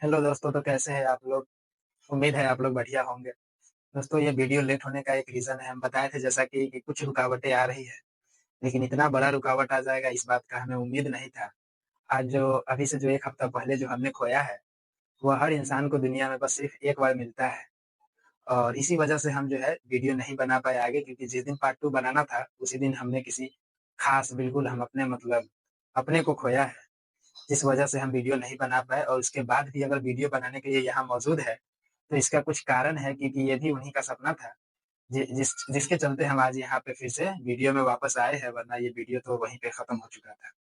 Hello दोस्तों, तो कैसे हैं आप लोग? उम्मीद है आप लोग बढ़िया होंगे। दोस्तों, ये वीडियो लेट होने का एक रीज़न है। हम बताए थे जैसा कि कुछ रुकावटें आ रही हैं, लेकिन इतना बड़ा रुकावट आ जाएगा इस बात का हमें उम्मीद नहीं था। आज जो अभी से जो 1 हफ्ता पहले जो हमने खोया है, वो हर इंसान को दुनिया में बस सिर्फ़ एक बार मिलता है। और इसी वजह से हम जो है वीडियो नहीं बना पाए आगे, क्योंकि जिस दिन पार्ट 2 बनाना था, उसी दिन हमने किसी ख़ास बिल्कुल हम अपने मतलब अपने को खोया है। जिस वजह से हम वीडियो नहीं बना पाए, और उसके बाद भी अगर वीडियो बनाने के लिए यहाँ मौजूद है, तो इसका कुछ कारण है, क्योंकि ये भी उन्हीं का सपना था, जिसके चलते हम आज यहाँ पे फिर से वीडियो में वापस आए हैं, वरना ये वीडियो तो वहीं पे खत्म हो चुका था।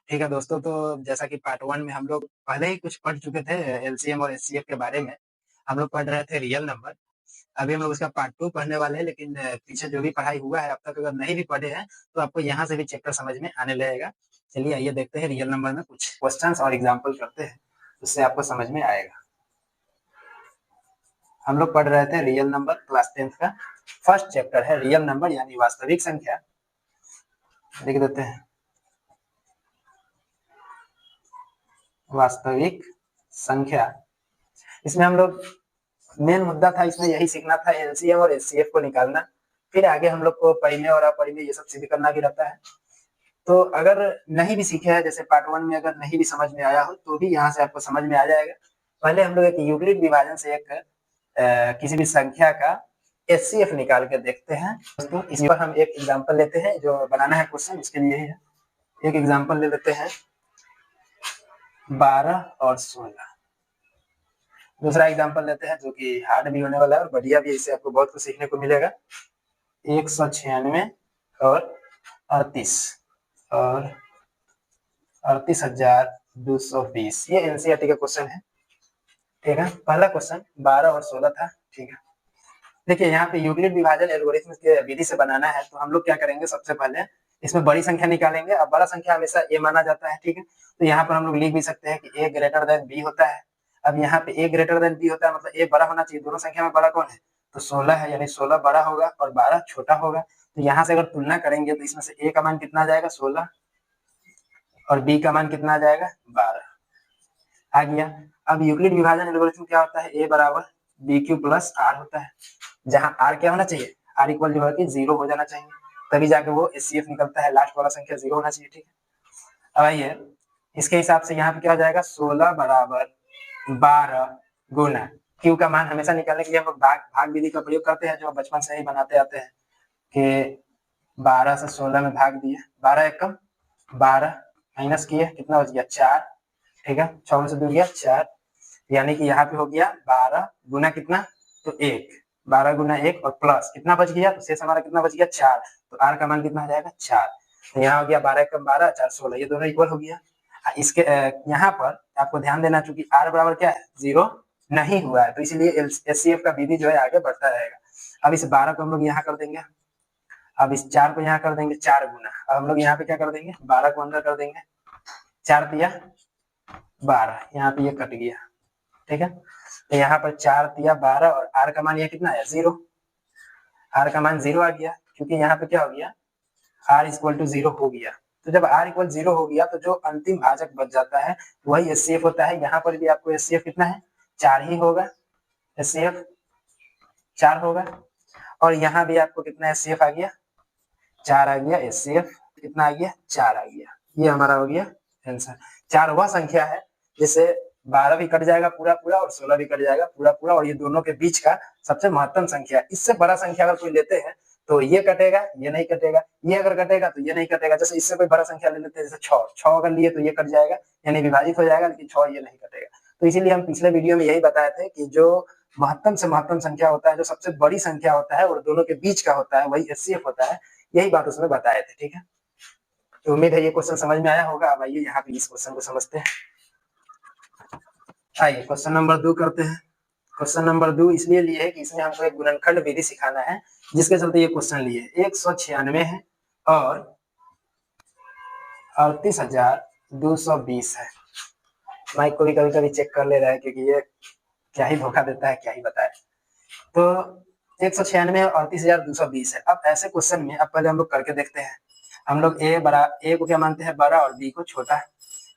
ठीक है दोस्तों, तो जैसा कि पार्ट 1 में हम लोग पहले ही कुछ पढ़ चुके थे एलसीएम और एचसीएफ के बारे में। हम लोग पढ़ रहे थे रियल नंबर। अभी हम लोग उसका पार्ट 2 पढ़ने वाले हैं, लेकिन पीछे जो भी पढ़ाई हुआ है अब तक अगर नहीं भी पढ़े हैं, तो आपको यहाँ से भी चैप्टर समझ में आने लगेगा। चलिए आइए देखते हैं रियल नंबर में कुछ क्वेश्चंस और एग्जाम्पल करते हैं, उससे आपको समझ में आएगा। हम लोग पढ़ रहे थे रियल नंबर क्लास 10th का फर्स्ट चैप्टर है रियल नंबर यानी वास्तविक संख्या। लिख देते हैं वास्तविक संख्या। इसमें हम लोग मेन मुद्दा था, इसमें यही सीखना था, एलसीएम और एचसीएफ को निकालना। फिर आगे हम लोग को परिमेय और अपरिमेय ये सब सिद्ध करना भी रहता है। तो अगर नहीं भी सीखे हैं, जैसे पार्ट 1 में अगर नहीं भी समझ में आया हो, तो भी यहाँ से आपको समझ में आ जाएगा। पहले हम लोग एक यूक्लिड विभाजन से एक किसी भी संख्या का एचसीएफ निकाल के देखते हैं। दोस्तों, इस पर हम एक एग्जांपल लेते हैं, जो बनाना है क्वेश्चन उसके लिए ही है। एक एग्जांपल ले लेते हैं 12 और 16। दूसरा एग्जांपल लेते हैं जो कि हार्ड भी होने वाला है और बढ़िया भी, इससे आपको बहुत कुछ सीखने को मिलेगा। 196 और 38 और 38,220। ये एनसीईआरटी का क्वेश्चन है। ठीक है, पहला क्वेश्चन 12 और 16 था। ठीक है, देखिए यहाँ पे यूक्लिड विभाजन एल्गोरिथम के विधि से बनाना है, तो हम लोग क्या करेंगे, सबसे पहले इसमें बड़ी संख्या निकालेंगे। अब बड़ा संख्या हमेशा ए माना जाता है। ठीक है, तो यहाँ पर हम लोग लिख भी सकते हैं कि ए ग्रेटर देन बी होता है। अब यहाँ पे ए ग्रेटर देन बी होता है, मतलब ए बड़ा होना चाहिए। दोनों संख्या में बड़ा कौन है, तो 16 है, यानी 16 बड़ा होगा और 12 छोटा होगा। तो यहाँ से अगर तुलना करेंगे तो इसमें से ए का मान कितना आ जाएगा, 16, और बी का मान कितना आ जाएगा, 12 आ गया। अब यूक्लिड विभाजन एल्गोरिथम क्या होता है, ए बराबर बी क्यू प्लस आर होता है, जहां आर क्या होना चाहिए, आर इक्वल जो है कि 0 हो जाना चाहिए, तभी जाके वो एचसीएफ निकलता है। लास्ट वाला संख्या 0 होना चाहिए। ठीक है, अब आइए इसके हिसाब से यहाँ पे क्या हो जाएगा, 16 बराबर 12 गुना क्यू का मान हमेशा निकालने के लिए हम लोग भाग विधि का प्रयोग करते हैं, जो बचपन से ही बनाते आते हैं कि 12 से 16 में भाग दिए, 12 एकम 12 माइनस किए, कितना बच गया, 4। ठीक है, 6 में से 2 गया 4, यानी कि यहाँ पे हो गया 12 गुना कितना, तो 1, 12 गुना 1 और प्लस कितना बच गया, तो शेष हमारा कितना बच गया, 4। तो आर का मान कितना आ जाएगा, 4। तो यहाँ हो गया 12 एकम 12, 4 16, ये दोनों इक्वल हो गया। इसके यहाँ पर आपको ध्यान देना, चूंकि आर बराबर क्या है, 0 नहीं हुआ है, तो इसलिए एचसीएफ का विधि जो है आगे बढ़ता रहेगा। अब इस 12 को हम लोग यहाँ कर देंगे, अब इस 4 को यहाँ कर देंगे 4 गुना। अब हम लोग यहाँ पे क्या कर देंगे, 12 को अंदर कर देंगे, 4 तिया 12, यहाँ पे ये कट गया। ठीक है, तो यहाँ पर 4 तिया 12 और आर का मान यह कितना है, 0। आर का मान 0 आ गया, क्योंकि यहाँ पे क्या हो गया, आर इक्वल टू 0 हो गया। तो जब आर इक्वल 0 हो गया, तो जो अंतिम भाजक बच जाता है वही एचसीएफ होता है। यहाँ पर भी आपको एचसीएफ कितना है, 4 ही होगा, एचसीएफ 4 होगा। और यहाँ भी आपको कितना एचसीएफ आ गया, 4 आ गया, एचसीएफ कितना आ गया, 4 आ गया। ये हमारा हो गया आंसर। 4 वह संख्या है जिससे 12 भी कट जाएगा पूरा पूरा और 16 भी कट जाएगा पूरा पूरा, और ये दोनों के बीच का सबसे महत्तम संख्या। इससे बड़ा संख्या अगर कोई लेते हैं तो ये कटेगा, ये नहीं कटेगा, ये अगर कटेगा तो ये नहीं कटेगा। जैसे इससे कोई बड़ा संख्या ले लेते हैं, जैसे 6 अगर लिए तो ये कट जाएगा, यानी विभाजित हो जाएगा, लेकिन 6 ये नहीं कटेगा। तो इसीलिए हम पिछले वीडियो में यही बताए थे कि जो महत्तम से महत्तम संख्या होता है, जो सबसे बड़ी संख्या होता है और दोनों के बीच का होता है, वही एचसीएफ होता है। यही बात उसमें बताए थे। ठीक है, तो उम्मीद है ये क्वेश्चन समझ में आया होगा। अब आइए यहाँ पे इस क्वेश्चन को समझते हैं। आइए क्वेश्चन नंबर 2 करते हैं। क्वेश्चन नंबर 2 इसलिए लिए है कि इसमें हमको एक गुणनखंड विधि सिखाना है, जिसके चलते ये क्वेश्चन लिए। 196 है और 38,220 है। माइक को भी कभी कभी चेक कर ले रहा है, क्योंकि ये क्या ही धोखा देता है, क्या ही बताए। तो 196 और 38,220 है। अब ऐसे क्वेश्चन में अब पहले हम लोग करके देखते हैं। हम लोग ए को क्या मानते हैं, बड़ा, और बी को छोटा।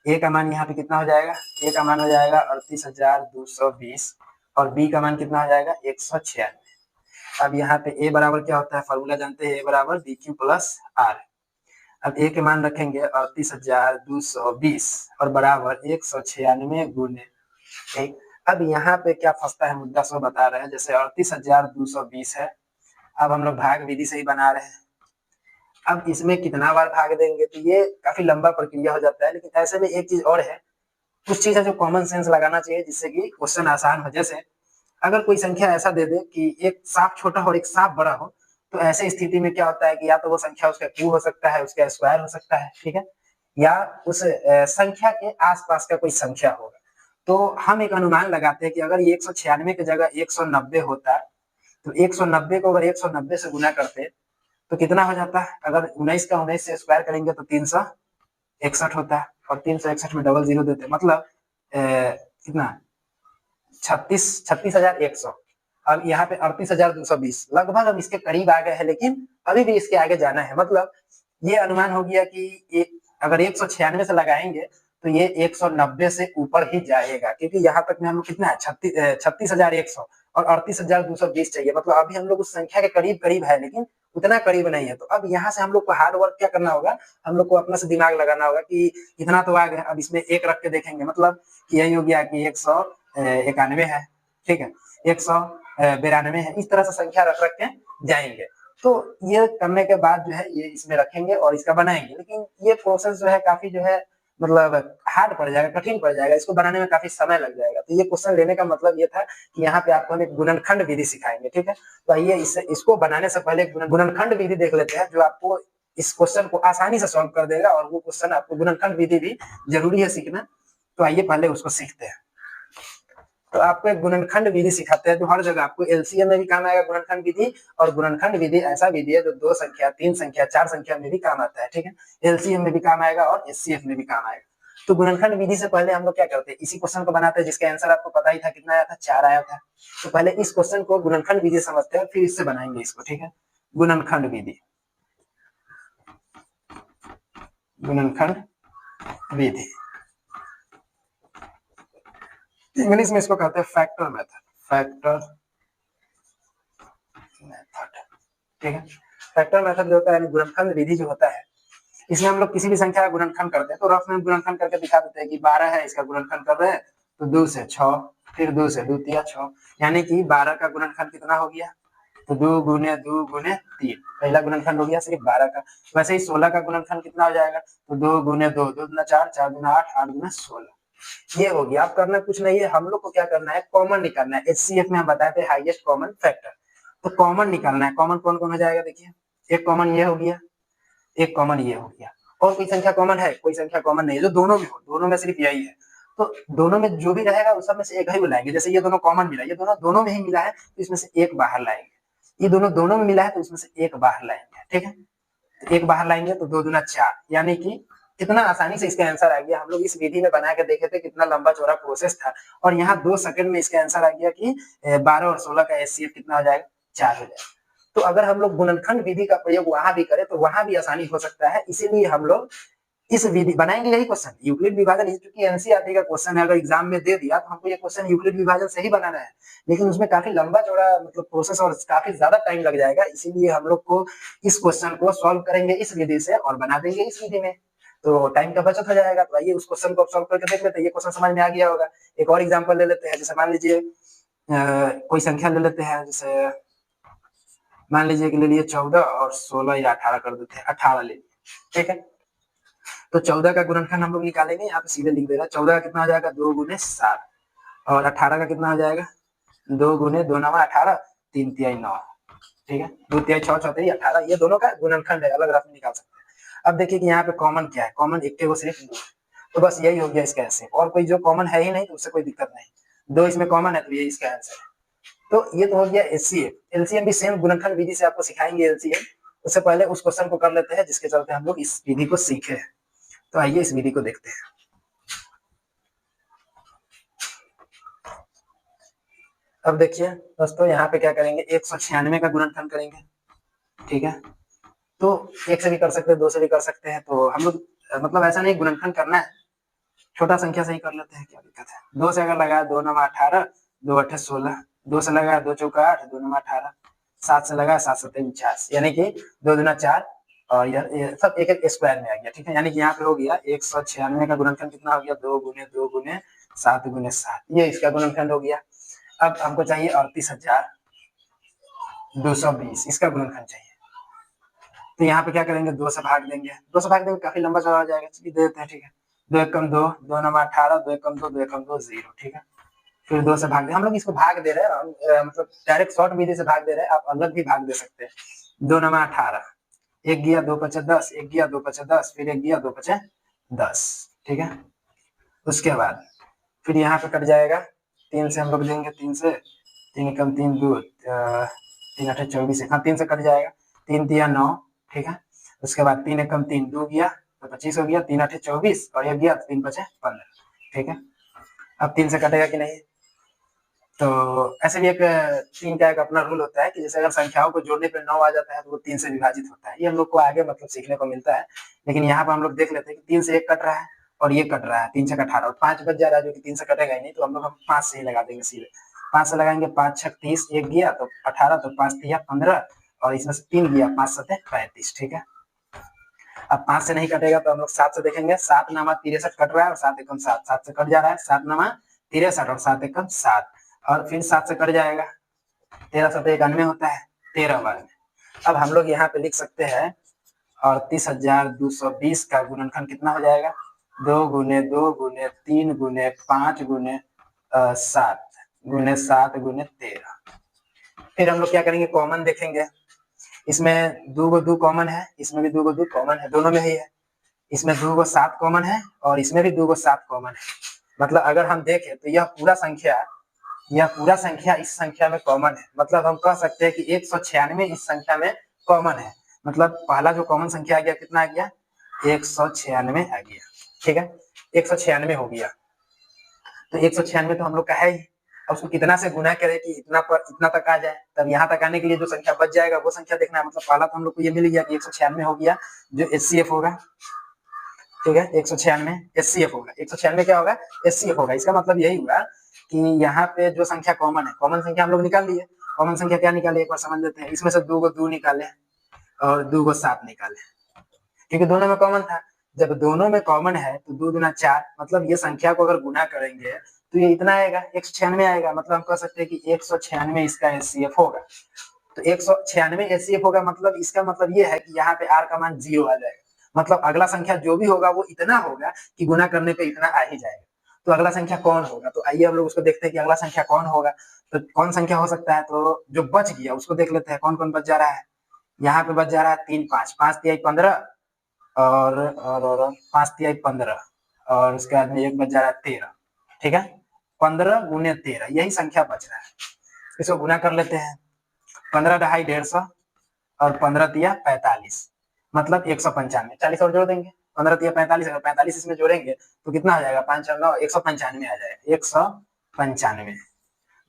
ए का मान यहाँ पे कितना हो जाएगा, ए का मान हो जाएगा 38,220 और बी का मान कितना हो जाएगा 196। अब यहाँ पे ए बराबर क्या होता है, फॉर्मूला जानते हैं, ए बराबर बी क्यू प्लस आर। अब ए के मान रखेंगे 38,220 और बराबर 196 गुने, ठीक। अब यहाँ पे क्या फंसता है मुद्दा, सो बता रहे हैं, जैसे 38,220 है, अब हम लोग भाग विधि से ही बना रहे हैं। अब इसमें कितना बार भाग देंगे, तो ये काफी लंबा प्रक्रिया हो जाता है। लेकिन ऐसे में एक चीज और है, कुछ चीज है जो कॉमन सेंस लगाना चाहिए जिससे कि क्वेश्चन आसान हो। जैसे अगर कोई संख्या ऐसा दे दे कि एक साफ छोटा हो और एक साफ बड़ा हो, तो ऐसे स्थिति में क्या होता है कि या तो वो संख्या उसका क्यूब हो सकता है, उसका स्क्वायर हो सकता है, ठीक है, या उस संख्या के आसपास का कोई संख्या होगा। तो हम एक अनुमान लगाते हैं कि अगर ये 196 की जगह 190 होता, तो 190 को अगर 190 से गुना करते तो कितना हो जाता है, अगर 19 का 19 से स्क्वायर करेंगे तो 361 होता है, और 361 में डबल जीरो देते, मतलब कितना 36,100। अब यहाँ पे 38,220, लगभग हम इसके करीब आ गए हैं, लेकिन अभी भी इसके आगे जाना है। मतलब ये अनुमान हो गया कि अगर 196 से लगाएंगे तो ये 190 से ऊपर ही जाएगा, क्योंकि यहाँ तक में हम लोग कितना है 36,100 और 38,220 चाहिए, मतलब अभी हम लोग उस संख्या के करीब करीब है, लेकिन उतना करीब नहीं है। तो अब यहाँ से हम लोग को हार्ड वर्क क्या करना होगा, हम लोग को अपना से दिमाग लगाना होगा कि इतना तो आ गया, अब इसमें एक रख के देखेंगे, मतलब कि यही हो गया कि 191 है, ठीक है, 192 है, इस तरह से संख्या रख रख के जाएंगे। तो ये करने के बाद जो है ये इसमें रखेंगे और इसका बनाएंगे, लेकिन ये प्रोसेस जो है काफी जो है मतलब हार्ड पड़ जाएगा, कठिन पड़ जाएगा, इसको बनाने में काफी समय लग जाएगा। तो ये क्वेश्चन लेने का मतलब ये था कि यहाँ पे आपको हम एक गुणनखंड विधि सिखाएंगे, ठीक है। तो आइए इसको बनाने से पहले गुणनखंड विधि देख लेते हैं, जो आपको इस क्वेश्चन को आसानी से सॉल्व कर देगा, और वो क्वेश्चन आपको गुणनखंड विधि भी जरूरी है सीखना। तो आइए पहले उसको सीखते हैं। तो आपको एक गुणनखंड विधि सिखाते हैं जो हर जगह आपको एलसीएम में भी काम आएगा गुणनखंड विधि, और गुणनखंड विधि ऐसा विधि है जो 2 संख्या, 3 संख्या, 4 संख्या में भी काम आता है, ठीक है, एलसीएम में भी काम आएगा और एचसीएफ में भी काम आएगा। तो गुणनखंड विधि से पहले हम लोग क्या करते हैं, इसी क्वेश्चन को बनाते हैं जिसका आंसर आपको पता ही था, कितना आया था, 4 आया था। तो पहले इस क्वेश्चन को गुणनखंड विधि समझते हैं, फिर इससे बनाएंगे इसको, ठीक है। गुणनखंड विधि, गुणनखंड विधि इंग्लिश में इसको कहते हैं फैक्टर मेथड, फैक्टर मेथड, ठीक है। फैक्टर मेथड जो होता है, गुणनखंड विधि जो होता है, इसमें हम लोग किसी भी संख्या का गुणनखंड करते हैं, तो रफ में गुणनखंड करके दिखा देते हैं कि 12 है, इसका गुणनखंड कर रहे हैं, तो 2 से 6, फिर 2 से 2 तिया 6, यानी कि 12 का गुणनखंड कितना हो गया, तो 2 गुने 2 गुने 3, पहला गुणनखंड हो गया सिर्फ 12 का। वैसे ही 16 का गुणनखंड कितना हो जाएगा, तो 2 गुने 2, 2 गुना 4, 4 गुना 8, 8 गुना 16, ये हो गया। अब करना कुछ नहीं है, हम लोग को क्या करना है, कॉमन निकालना है। एचसीएफ में हम बताए थे हाईएस्ट कॉमन फैक्टर, तो कॉमन निकालना है। कॉमन कौन कौन हो जाएगा, देखिए, एक कॉमन ये हो गया, एक कॉमन ये हो गया, और कोई संख्या कॉमन है, कोई संख्या कॉमन नहीं है जो दोनों में हो, दोनों में सिर्फ यही है। तो दोनों में जो भी रहेगा उस सब में से एक ही लाएंगे। जैसे ये दोनों कॉमन मिला, ये दोनों दोनों में ही मिला है, तो इसमें से एक बाहर लाएंगे। ये दोनों दोनों में मिला है, तो इसमें से एक बाहर लाएंगे, ठीक है। तो एक बाहर लाएंगे तो 2 दूना 4, यानी कि कितना आसानी से इसका आंसर आ गया। हम लोग इस विधि में बना के देखे थे, कितना लंबा चौड़ा प्रोसेस था, और यहाँ 2 सेकंड में इसका आंसर आ गया कि 12 और 16 का एचसीएफ कितना हो जाएगा, 4 हो जाएगा। तो अगर हम लोग गुणनखंड विधि का प्रयोग वहां भी करें तो वहां भी आसानी हो सकता है, इसीलिए हम लोग इस विधि बनाएंगे। यही क्वेश्चन यूक्लिड विभाजन, क्योंकि एनसीईआरटी का क्वेश्चन है, अगर एग्जाम में दे दिया तो हमको ये क्वेश्चन यूक्लिड विभाजन से ही बनाना है, लेकिन उसमें काफी लंबा चौड़ा मतलब प्रोसेस और काफी ज्यादा टाइम लग जाएगा। इसीलिए हम लोग को इस क्वेश्चन को सॉल्व करेंगे इस विधि से और बना देंगे इस विधि में, तो टाइम का बचत हो जाएगा। तो आइए उस क्वेश्चन को सॉल्व करके देख लेते हैं। ये क्वेश्चन समझ में आ गया होगा। एक और एग्जाम्पल ले लेते हैं, जैसे मान लीजिए कोई संख्या ले लेते हैं, जैसे मान लीजिए कि ले लिए 14 और 16 या 18 कर देते हैं, 18 ले लिए, ठीक है। तो 14 का गुणनखंड हम लोग निकालेंगे, यहाँ पे सीधे लिख देगा। 14 का कितना हो जाएगा, 2 गुने 7, और 18 का कितना हो जाएगा, 2 गुने 2 नवा 18, 3 तिहाई 9, ठीक है, 2 तिहाई 6, 6 तिहाई 18, ये दोनों का गुणनखंड है, अलग रफ में निकाल सकते हैं। अब देखिए कि यहाँ पे कॉमन क्या है, कॉमन एक को सिर्फ 2, तो बस यही हो गया इसका आंसर, और कोई जो कॉमन है ही नहीं तो उससे कोई दिक्कत नहीं, 2 इसमें कॉमन है तो ये इसका आंसर है। तो ये तो हो गया एचसीएफ। एलसीएम भी सेम गुणनखंड विधि से आपको सिखाएंगे एलसीएम, उससे पहले उस क्वेश्चन को कर लेते हैं जिसके चलते हम लोग इस विधि को सीखे हैं। तो आइए इस विधि को देखते हैं। अब देखिए दोस्तों, यहाँ पे क्या करेंगे, 196 का गुणनखंड करेंगे, ठीक है। तो 1 से भी कर सकते हैं, 2 से भी कर सकते हैं, तो हम लोग मतलब ऐसा नहीं गुणनखंड करना है, छोटा संख्या से ही कर लेते हैं, क्या दिक्कत है। 2 से अगर लगाया 2 9 18, 2 8 16, 2 से लगाया 2 चौका 8, 2 9 18, 7 से लगाया 7 7 49, यानी कि 2 दूना 4 और ये सब एक एक स्क्वायर में आ गया, ठीक है। यानी कि यहाँ पे हो गया 196 का गुणनखंड कितना हो गया, 2 गुने 2 गुने 7 गुने 7, ये इसका गुणनखंड हो गया। अब हमको चाहिए 38,220, इसका गुणनखंड चाहिए। तो यहाँ पे क्या करेंगे, 2 से भाग देंगे, 2 से भाग देंगे काफी लंबा चौड़ा हो जाएगा, चलिए दे देते हैं, ठीक है। 2 एक कम 2, 2 9 18, 2 एक कम 2, 2 एक कम 2 0, ठीक है। फिर 2 से भाग दे, हम लोग इसको भाग दे रहे हैं, मतलब डायरेक्ट शॉर्ट विधि से भाग दे रहे हैं, आप अलग भी भाग दे सकते हैं। 2 9 18, 1 गया 2 5 10, 1 गया 2 5 10, फिर 1 गया 2 5 10, ठीक है। उसके बाद फिर यहाँ पे कट जाएगा, 3 से हम लोग देंगे, 3 से 3 एकम 3 2, 3 8 24, हाँ 3 से कट जाएगा, 3 दिया 9, ठीक है। उसके बाद 3 एकम 3 2 गया तो 25 हो गया, 3 8 24 और 1 गया 3 5 15, ठीक है। अब 3 से कटेगा कि नहीं, तो ऐसे भी एक 3 का एक अपना रूल होता है कि जैसे अगर संख्याओं को जोड़ने पे 9 आ जाता है तो वो 3 से विभाजित होता है, ये हम लोग को आगे मतलब सीखने को मिलता है। लेकिन यहाँ पर हम लोग देख लेते हैं कि 3 से 1 कट रहा है और ये कट रहा है, 3 छक 18 और 5 बच जा रहा है, जो कि 3 से कटेगा ही नहीं, तो हम लोग 5 से ही लगा देंगे सीधे। 5 से लगाएंगे, 5 छक 30, 1 गया तो 18, तो 5 तिया 15 और इसमें से 3 गया, 5 सते 35, ठीक है। अब 5 से नहीं कटेगा तो हम लोग 7 से देखेंगे, 7 नामा 63 कट रहा है और 7 एकम 7, 7 से कट जा रहा है, 7 नामा 63 और 7 एकम 7 और फिर 7 से कट जाएगा, 13 7 91 होता है, 13 बार में। अब हम लोग यहाँ पे लिख सकते हैं 38,220 का गुणनखंड कितना हो जाएगा, 2 गुने 2 गुने 3 गुने 5 गुने 7 गुने 7 गुने 13। फिर हम लोग क्या करेंगे, कॉमन देखेंगे, इसमें 2 को 2 कॉमन है, इसमें भी 2 को 2 कॉमन है, दोनों में ही है। इसमें 2 को 7 कॉमन है और इसमें भी 2 को 7 कॉमन है। मतलब अगर हम देखें तो यह पूरा संख्या इस संख्या में कॉमन है, मतलब हम कह सकते हैं कि 196 इस संख्या में कॉमन है। मतलब पहला जो कॉमन संख्या आ गया कितना आ गया, 196 आ गया, ठीक है। 196 हो गया, तो 196 तो हम लोग का है ही। अब उसको कितना से गुना करें कि इतना तक आ जाए, तब यहाँ तक आने के लिए जो संख्या बच जाएगा वो संख्या देखना है। मतलब पहला तो हम लोग को ये मिल गया कि 196 हो गया, जो HCF होगा, ठीक है। 196 HCF होगा, 196 क्या होगा, HCF होगा। इसका मतलब यही हुआ कि यहाँ पे जो संख्या कॉमन है, कॉमन संख्या हम लोग निकाल लिए। कॉमन संख्या क्या निकाले एक बार समझ लेते हैं, इसमें से 2 को 2 निकाले और 2 को 7 निकाले, क्योंकि दोनों में कॉमन था। जब दोनों में कॉमन है तो 2 दूना 4, मतलब ये संख्या को अगर गुना करेंगे तो ये इतना आएगा, 196 आएगा। मतलब हम कह सकते हैं कि 196 इसका HCF होगा। तो 196 HCF होगा, मतलब इसका मतलब ये है कि यहाँ पे R का मान 0 आ जाएगा। मतलब अगला संख्या जो भी होगा वो इतना होगा कि गुना करने पे इतना आ ही जाएगा। तो अगला संख्या कौन होगा, तो आइए हम लोग उसको देखते हैं कि अगला संख्या कौन होगा। तो कौन संख्या हो सकता है, तो जो बच गया उसको देख लेते हैं, कौन कौन बच जा रहा है। यहाँ पे बच जा रहा है 3 5, 5 तिहाई 15 और 5 तिहाई 15 और उसके बाद में एक बच जा रहा है 13, ठीक है। 15 गुने 13 यही संख्या बच रहा है, इसको गुना कर लेते हैं। 15 ढाई 150 और 15 तिया 45, मतलब 195, 40 और जोड़ देंगे, 15 तिया 45, अगर 45 इसमें जोड़ेंगे तो कितना आ जाएगा, 5 9 195 आ जाएगा, 195।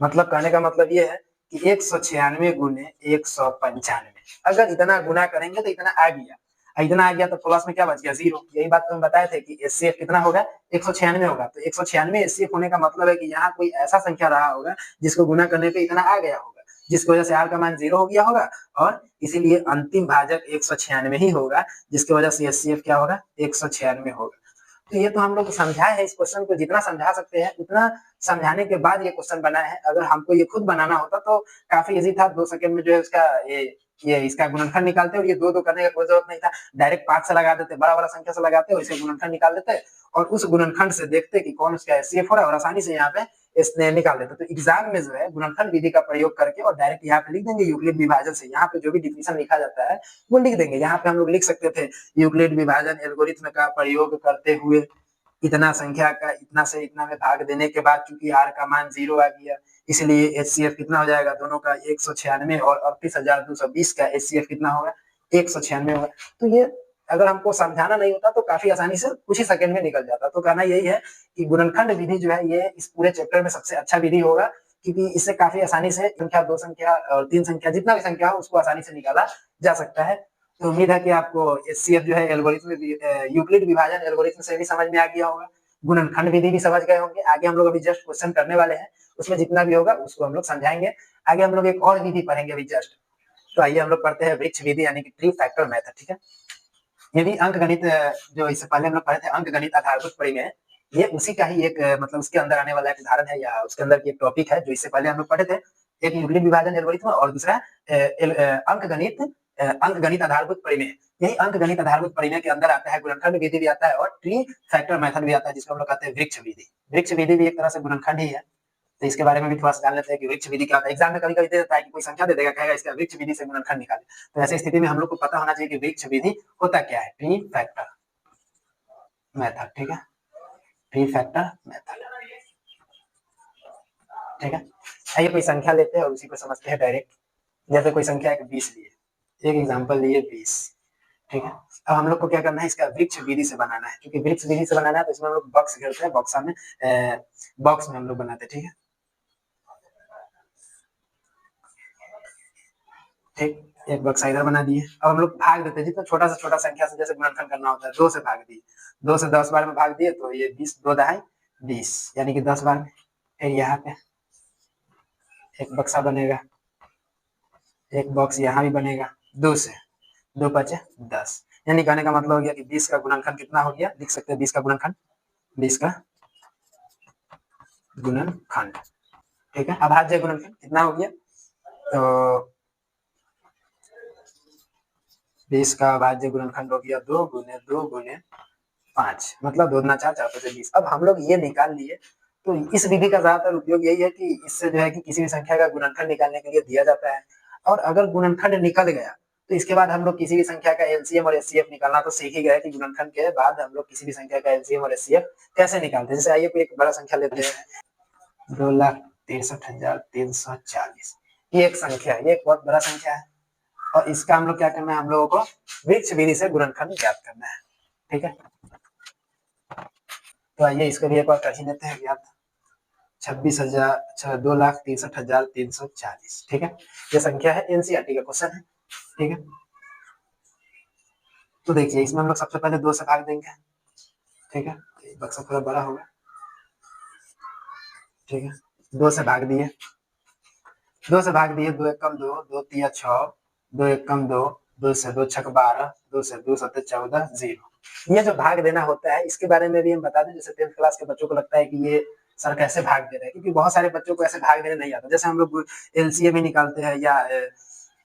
मतलब कहने का मतलब ये है कि 196 गुने 195, अगर इतना गुना करेंगे तो इतना आ गया, इतना आ गया तो प्लस में क्या बच गया, 0। यही बात तो हम बताए थे कि HCF कितना होगा, 196 होगा। तो 196 HCF होने का मतलब है कि यहाँ कोई ऐसा संख्या रहा होगा जिसको गुना करने पे इतना आ गया होगा, जिसकी वजह से R का मान 0 हो गया होगा और इसीलिए अंतिम भाजक 196 ही होगा, जिसकी वजह से HCF क्या होगा, 196 होगा। तो ये तो हम लोग समझाए हैं, इस क्वेश्चन को जितना समझा सकते हैं उतना समझाने के बाद ये क्वेश्चन बना है। अगर हमको ये खुद बनाना होता तो काफी इजी था, 2 सेकंड में जो है उसका ये इसका गुणनखंड निकालते और ये दो करने का कोई जरूरत नहीं था, डायरेक्ट 5 से लगा देते, बड़ा बड़ा संख्या से लगाते और इसका गुणनखंड निकाल देते और उस गुणनखंड से देखते कि कौन उसका HCF हो रहा है और आसानी से यहाँ पे इसने निकाल देते। तो एग्जाम में जो है गुणनखंड विधि का प्रयोग करके और डायरेक्ट यहाँ पे लिख देंगे यूक्लिड विभाजन से, यहाँ पे जो भी डिफिनेशन लिखा जाता है वो लिख देंगे। यहाँ पे हम लोग लिख सकते थे यूक्लिड विभाजन एल्गोरिथ्म का प्रयोग करते हुए इतना संख्या का इतना से इतना में भाग देने के बाद चूंकि R का मान 0 आ गया, इसलिए HCF कितना हो जाएगा, दोनों का 196 और 38,220 का HCF कितना होगा, 196 होगा। तो ये अगर हमको समझाना नहीं होता तो काफी आसानी से कुछ ही सेकंड में निकल जाता। तो कहना यही है कि गुणनखंड विधि जो है ये इस पूरे चैप्टर में सबसे अच्छा विधि होगा, क्योंकि इससे काफी आसानी से संख्या, 2 संख्या और 3 संख्या जितना भी संख्या हो उसको आसानी से निकाला जा सकता है। तो उम्मीद है कि आपको HCF जो है एल्गोरिथम यूक्लिड विभाजन एल्गोरिथम से भी समझ में आ गया होगा। गुणनखंड विधि भी समझ गए होंगे। आगे हम लोग अभी जस्ट क्वेश्चन करने वाले हैं, उसमें जितना भी होगा उसको हम लोग समझाएंगे। आगे हम लोग एक और विधि पढ़ेंगे अभी जस्ट। तो आइए हम लोग पढ़ते हैं वृक्ष विधि यानी कि ट्री फैक्टर मेथड, ठीक है। ये भी अंक गणित जो इससे पहले हम लोग पढ़े थे अंक गणित आधारभूत परिमेय, ये उसी का ही एक मतलब उसके अंदर आने वाला एक उदाहरण है या उसके अंदर की एक टॉपिक है जो इससे पहले हम लोग पढ़े थे। एक यूक्लिड विभाजन एल्गोरिथम और दूसरा अंक गणित आधारभूत परिमेय। यही अंक गणित आधारभूत परिमेय के अंदर आता है गुणनखंड विधि भी आता है और ट्री फैक्टर मेथड भी आता है, जिसको हम लोग कहते हैं वृक्ष विधि। वृक्ष विधि भी एक तरह से गुणनखंड ही है। तो इसके बारे में भी थोड़ा सा जान लेते हैं कि वृक्ष विधि क्या होता है। एग्जाम में कभी-कभी दे देता है कि कोई संख्या दे देगा, कहेगा इसका वृक्ष विधि से गुणनखंड निकालें। तो ऐसी स्थिति में हम लोग को पता होना चाहिए कि वृक्ष विधि होता क्या है, ट्री फैक्टर मेथड, ठीक है, ट्री फैक्टर मेथड, ठीक है। आइए कोई संख्या लेते हैं और उसी को समझते हैं डायरेक्ट। जैसे कोई संख्या एक 20 लिए, एक एग्जांपल लिए 20, ठीक है। अब हम लोग को क्या करना है, इसका वृक्ष विधि से बनाना है। क्योंकि वृक्ष विधि से बनाना है तो इसमें हम लोग बॉक्स घेरते हैं, बॉक्स में हम लोग बनाते हैं, ठीक है, ठीक। एक बक्सा इधर बना दिए। अब हम लोग भाग देते हैं, जितना छोटा से छोटा संख्या से जैसे गुणनखंड करना होता है 2 से भाग दिए, 2 से 10 बार में भाग दिए तो ये 20 2 दहाई 20 यानी कि 10 बार में। फिर यहाँ पे एक बक्सा बनेगा, एक बॉक्स यहाँ भी बनेगा, 2 से 2 बचे 10, यानी कहने का मतलब हो गया कि 20 का गुणनखंड कितना हो गया, लिख सकते हैं 20 का गुणनखंड, 20 का गुणनखंड, ठीक है। अभाज्य गुणनखंड कितना हो गया, तो 20 का अभाज्य गुणनखंड हो गया 2 गुने 2 गुने 5, मतलब 2 दूना 4 4 5 20। अब हम लोग ये निकाल लिए। तो इस विधि का ज्यादातर उपयोग यही है कि इससे जो है कि किसी भी संख्या का गुणनखंड निकालने के लिए दिया जाता है। और अगर गुणनखंड निकल गया तो इसके बाद हम लोग किसी भी संख्या का एलसीएम और एचसीएफ निकालना तो सीख ही गए कि गुणनखंड के बाद हम लोग किसी भी संख्या का एलसीएम और एचसीएफ कैसे निकालते हैं। जैसे आइए कोई एक बड़ा संख्या लेते हैं, 2,63,340, ये एक संख्या है, ये एक बहुत बड़ा संख्या है। और इसका हम लोग क्या करना है, हम लोगों को वृक्ष विधि से गुणनखंड ज्ञात करना है, ठीक है। तो आइए इसको भी एक बार कर ही लेते हैं ज्ञात। 2,63,340, ठीक है। ये संख्या है, एनसीईआरटी का क्वेश्चन है, ठीक है। तो देखिए इसमें हम लोग सबसे पहले 2 से भाग देंगे, ठीक है, बक्सा थोड़ा बड़ा होगा, ठीक है। 2 से भाग दिए, 2 से भाग दिए, 2 एकम 2, 2 तिया 6, 2 एकम 2, 2 से 2 छक 12, 2 से 2 सत्ते 14, 0। ये जो भाग देना होता है इसके बारे में भी हम बता दें। जैसे 10th क्लास के बच्चों को लगता है कि ये सर कैसे भाग दे रहे हैं, क्योंकि बहुत सारे बच्चों को ऐसे भाग देने नहीं आता। जैसे हम लोग एलसीएम भी निकालते हैं या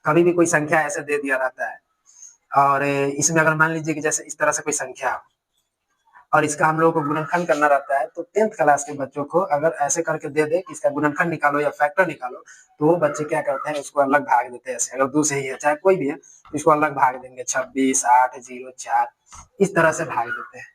कभी भी कोई संख्या ऐसे दे दिया रहता है और इसमें अगर मान लीजिए कि जैसे इस तरह से कोई संख्या और इसका हम लोगों को गुणनखंड करना रहता है, तो 10th क्लास के बच्चों को अगर ऐसे करके दे दे कि इसका गुणनखंड निकालो या फैक्टर निकालो, तो वो बच्चे क्या करते हैं, उसको अलग भाग देते हैं। ऐसे अगर 2 से ही है चाहे कोई भी है तो इसको अलग भाग देंगे, 26 8 0 4 इस तरह से भाग देते हैं।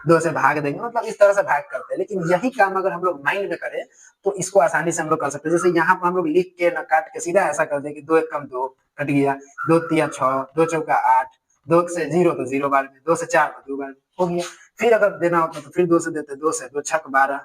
2 से भाग देंगे मतलब इस तरह से भाग करते हैं। लेकिन यही काम अगर हम लोग माइंड में करें तो इसको आसानी से हम लोग कर सकते हैं। जैसे यहाँ पर हम लोग लिख के न काट के सीधा ऐसा कर दें कि 2 एकम 2 कट गया, 2 तिया 6, 2 चौका 8, 2 से 0 तो 0 बार में, 2 से 4 तो 2 बार में हो गया। फिर अगर देना होता तो फिर 2 से देते, 2 से 2 छक 12,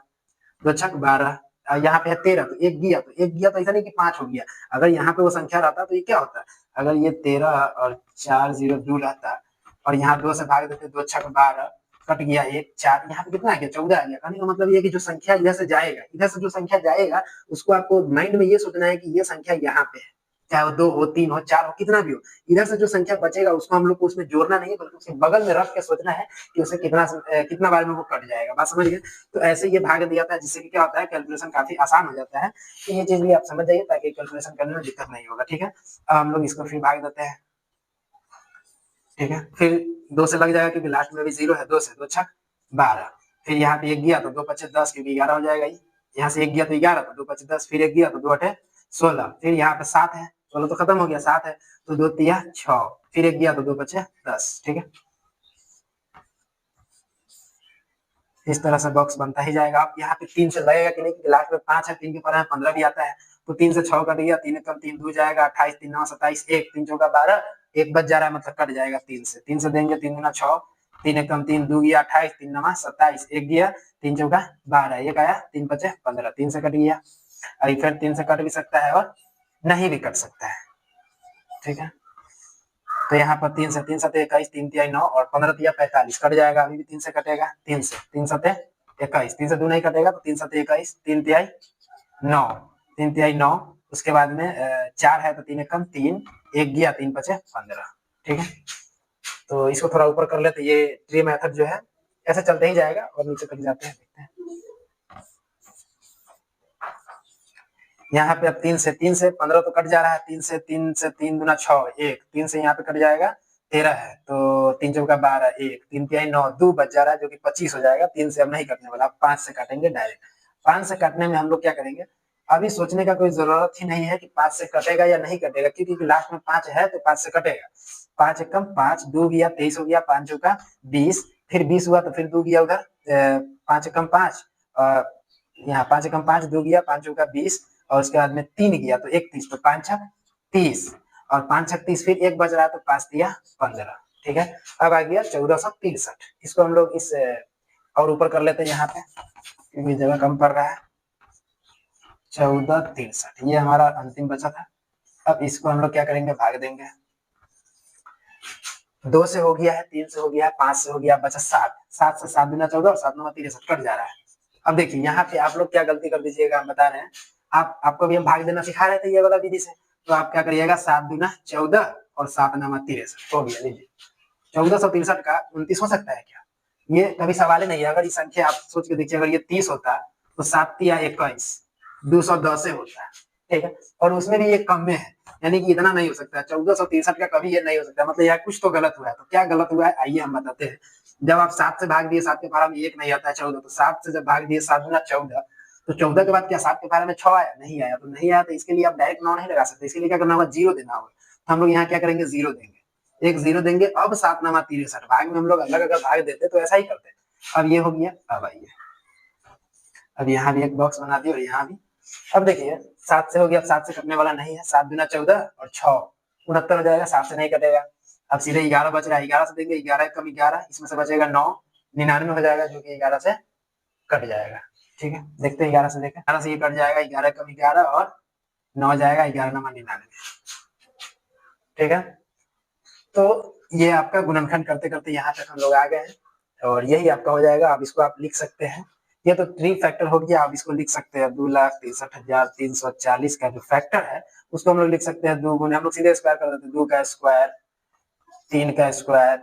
2 छक 12, यहाँ पे है 13 तो 1 गया, तो 1 गया तो ऐसा नहीं कि 5 हो गया। अगर यहाँ पे वो संख्या रहता तो ये क्या होता, अगर ये 13 और 4 0 2 रहता और यहाँ 2 से भाग देते, 2 छक 12 कट गया 1 4, यहाँ पे कितना आ गया 14 आ गया। कहने का मतलब ये कि जो संख्या इधर से जाएगा, इधर से जो संख्या जाएगा उसको आपको माइंड में ये सोचना है कि ये संख्या यहाँ पे है, चाहे वो 2 हो 3 हो 4 हो कितना भी हो। इधर से जो संख्या बचेगा उसको हम लोग को उसमें जोड़ना नहीं है, बल्कि उसके बगल में रख के सोचना है कि उसे कितना बार में वो कट जाएगा। बात समझ गए। तो ऐसे ये भाग दिया था जिससे कि क्या होता है, कैलकुलेशन काफी आसान हो जाता है। तो ये चीज भी आप समझ जाइए ताकि कैलकुलेशन करने में दिक्कत नहीं होगा, ठीक है। अब हम लोग इसको फिर भाग देते हैं, ठीक है। फिर 2 से लग जाएगा क्योंकि लास्ट में भी 0 है, 2 से 2 छक 12, फिर यहाँ पे 1 गया तो 2 पचे 10 क्योंकि 11 हो जाएगा। यहाँ से 1 गया तो 11 तो 2 पचे 10, फिर 1 गया तो 2 अठे 16, फिर यहाँ पे 7 है, 16 तो खत्म हो गया, 7 है तो 2 तिया 6, फिर 1 गया तो 2 पचे 10, ठीक है। इस तरह से बॉक्स बनता ही जाएगा। अब यहाँ पे 3 से लगेगा कि नहीं, क्योंकि लास्ट में 5 है, 3 के पर 15 भी आता है, तो 3 से 6 कट गया, 3 कम 3 2 जाएगा, 28 3 9 27, 1 3 चौका 12, 1 बच जा रहा है मतलब कट जाएगा 3 से देंगे, 3 गुना 6, 3 कम 3 2 गया 28, 3 9 27, 1 गया 3 चौका 12, 1 आया 3 पचे 15, 3 से कट गया। अभी फिर 3 से कट भी सकता है और नहीं भी कट सकता है, ठीक है। तो यहाँ पर 3 से 21, 3 तिया 9 और 15 तिया 45 कट जाएगा, अभी भी 3 से कटेगा, 3 से 3 सते 21, 3 से 2 नहीं कटेगा तो 3 7 21, 3 तिहाई 9, 3 तिहाई 9। उसके बाद में 4 है तो 3 एक कम 3, 1 गया 3 बचे 15। ठीक है, तो इसको थोड़ा ऊपर कर लेते, ये ट्री मेथड जो है ऐसे चलते ही जाएगा और नीचे तक जाते हैं, देखते हैं। यहाँ पे अब 3 से 15 तो कट जा रहा है, 3 दूना 6, 1 3 से यहाँ पे कट जाएगा 13 है तो 3 चौका 12, 1 3 तिहाई 9, 2 बच जा रहा है जो कि 25 हो जाएगा। 3 से अब नहीं कटने वाला, 5 से काटेंगे डायरेक्ट। 5 से काटने में हम लोग क्या करेंगे, अभी सोचने का कोई जरूरत ही नहीं है कि 5 से कटेगा या नहीं कटेगा, क्योंकि लास्ट में 5 है तो 5 से कटेगा। 5 एकम 5, 2 गया 23 हो गया, 5 चौका 20, फिर 20 हुआ तो फिर 2 गया उधर, 5 एकम 5, यहाँ 5 एकम 5, 2 गया 5 चौका 20, और उसके बाद में 3 गया तो 31, तो 5 छक 30, और 5 छक 30, फिर 1 बच रहा है तो 5 दिया 15। ठीक है, अब आ गया 1463। इसको हम लोग इस और ऊपर कर लेते हैं यहाँ पे, क्योंकि जगह कम पड़ रहा है। 1463 ये हमारा अंतिम बचा था। अब इसको हम लोग क्या करेंगे, भाग देंगे। 2 से हो गया है, 3 से हो गया है, 5 से हो गया, बचा 7। 7 से 7 दूना 14 और 7 9 63 कट जा रहा है। अब देखिए यहाँ पे आप लोग क्या गलती कर दीजिएगा, हम बता रहे हैं, आपको भी हम भाग देना सिखा रहे थे ये वाला विधि से, तो आप क्या करिएगा, 7 दूना 14 और 7 9 63 हो गया। लीजिए 1463 का 29 हो सकता है क्या, ये कभी सवाल ही नहीं है। अगर ये संख्या आप सोच के देखिए, अगर ये 30 होता तो 7 तिया 21, 210 से होता है। ठीक है, और उसमें भी ये कम में है, यानी कि इतना नहीं हो सकता। 1463 का कभी ये नहीं हो सकता, मतलब यार कुछ तो गलत हुआ है। तो क्या गलत हुआ है, आइए हम बताते हैं। जब आप 7 से भाग दिए, 7 के पारा में 1 नहीं आता है 14, तो 7 से जब भाग दिए 7 गुना 14, तो 14 के बाद क्या 7 के पारा में 6 आया, नहीं आया, तो नहीं आया तो इसके लिए आप डायरेक्ट 9 नहीं लगा सकते, इसके लिए क्या करना होगा, 0 देना होगा। तो हम लोग यहाँ क्या करेंगे, 0 देंगे, एक 0 देंगे। अब 7 9 63 भाग में हम लोग अलग अगर भाग देते तो ऐसा ही करते। अब ये हो गया। अब आइए, अब यहाँ भी एक बॉक्स बना दिए और यहाँ भी। अब देखिए 7 से हो गया, अब 7 से कटने वाला नहीं है, 7 दूना 14 और 6 69 हो जाएगा, 7 से नहीं कटेगा। अब सीधे 11 बच रहा है, 11 से देंगे, 11 कम 11, इसमें से बचेगा 9, 99 हो जाएगा, जो कि 11 से कट जाएगा। ठीक है, देखते हैं 11 से, देखें 11 से ये कट जाएगा, 11 कम 11 और 9 जाएगा, 11 9 99। ठीक है, तो ये आपका गुणनखंड करते करते यहाँ तक हम लोग आ गए हैं, और यही आपका हो जाएगा। अब इसको आप लिख सकते हैं, ये तो 3 फैक्टर हो गया। आप इसको लिख सकते हैं 2,63,340 का जो फैक्टर है उसको हम लोग लिख सकते हैं 2 गुने, हम लोग सीधे स्क्वायर कर देते हैं, 2 का स्क्वायर, 3 का स्क्वायर,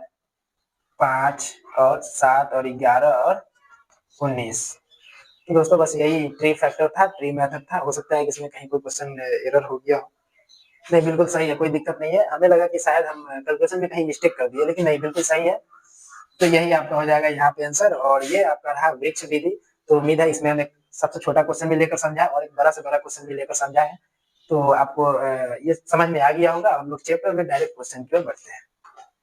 5 और 7 और 11 और 19। तो दोस्तों बस यही 3 फैक्टर था, 3 मेथड था। हो सकता है कि इसमें कहीं कोई क्वेश्चन एरर हो गया हो। नहीं, बिल्कुल सही है, कोई दिक्कत नहीं है। हमें लगा कि शायद हम कैलकुलेशन में कहीं मिस्टेक कर दिए, लेकिन नहीं, बिल्कुल सही है। तो यही आपका हो जाएगा यहाँ पे आंसर, और ये आपका रहा वृक्ष विधि। तो उम्मीद है इसमें हमने सबसे छोटा क्वेश्चन भी लेकर समझा और एक बड़ा से बड़ा क्वेश्चन भी लेकर समझा है, तो आपको ये समझ में आ गया होगा। हम लोग चैप्टर में डायरेक्ट क्वेश्चन की ओर बढ़ते हैं।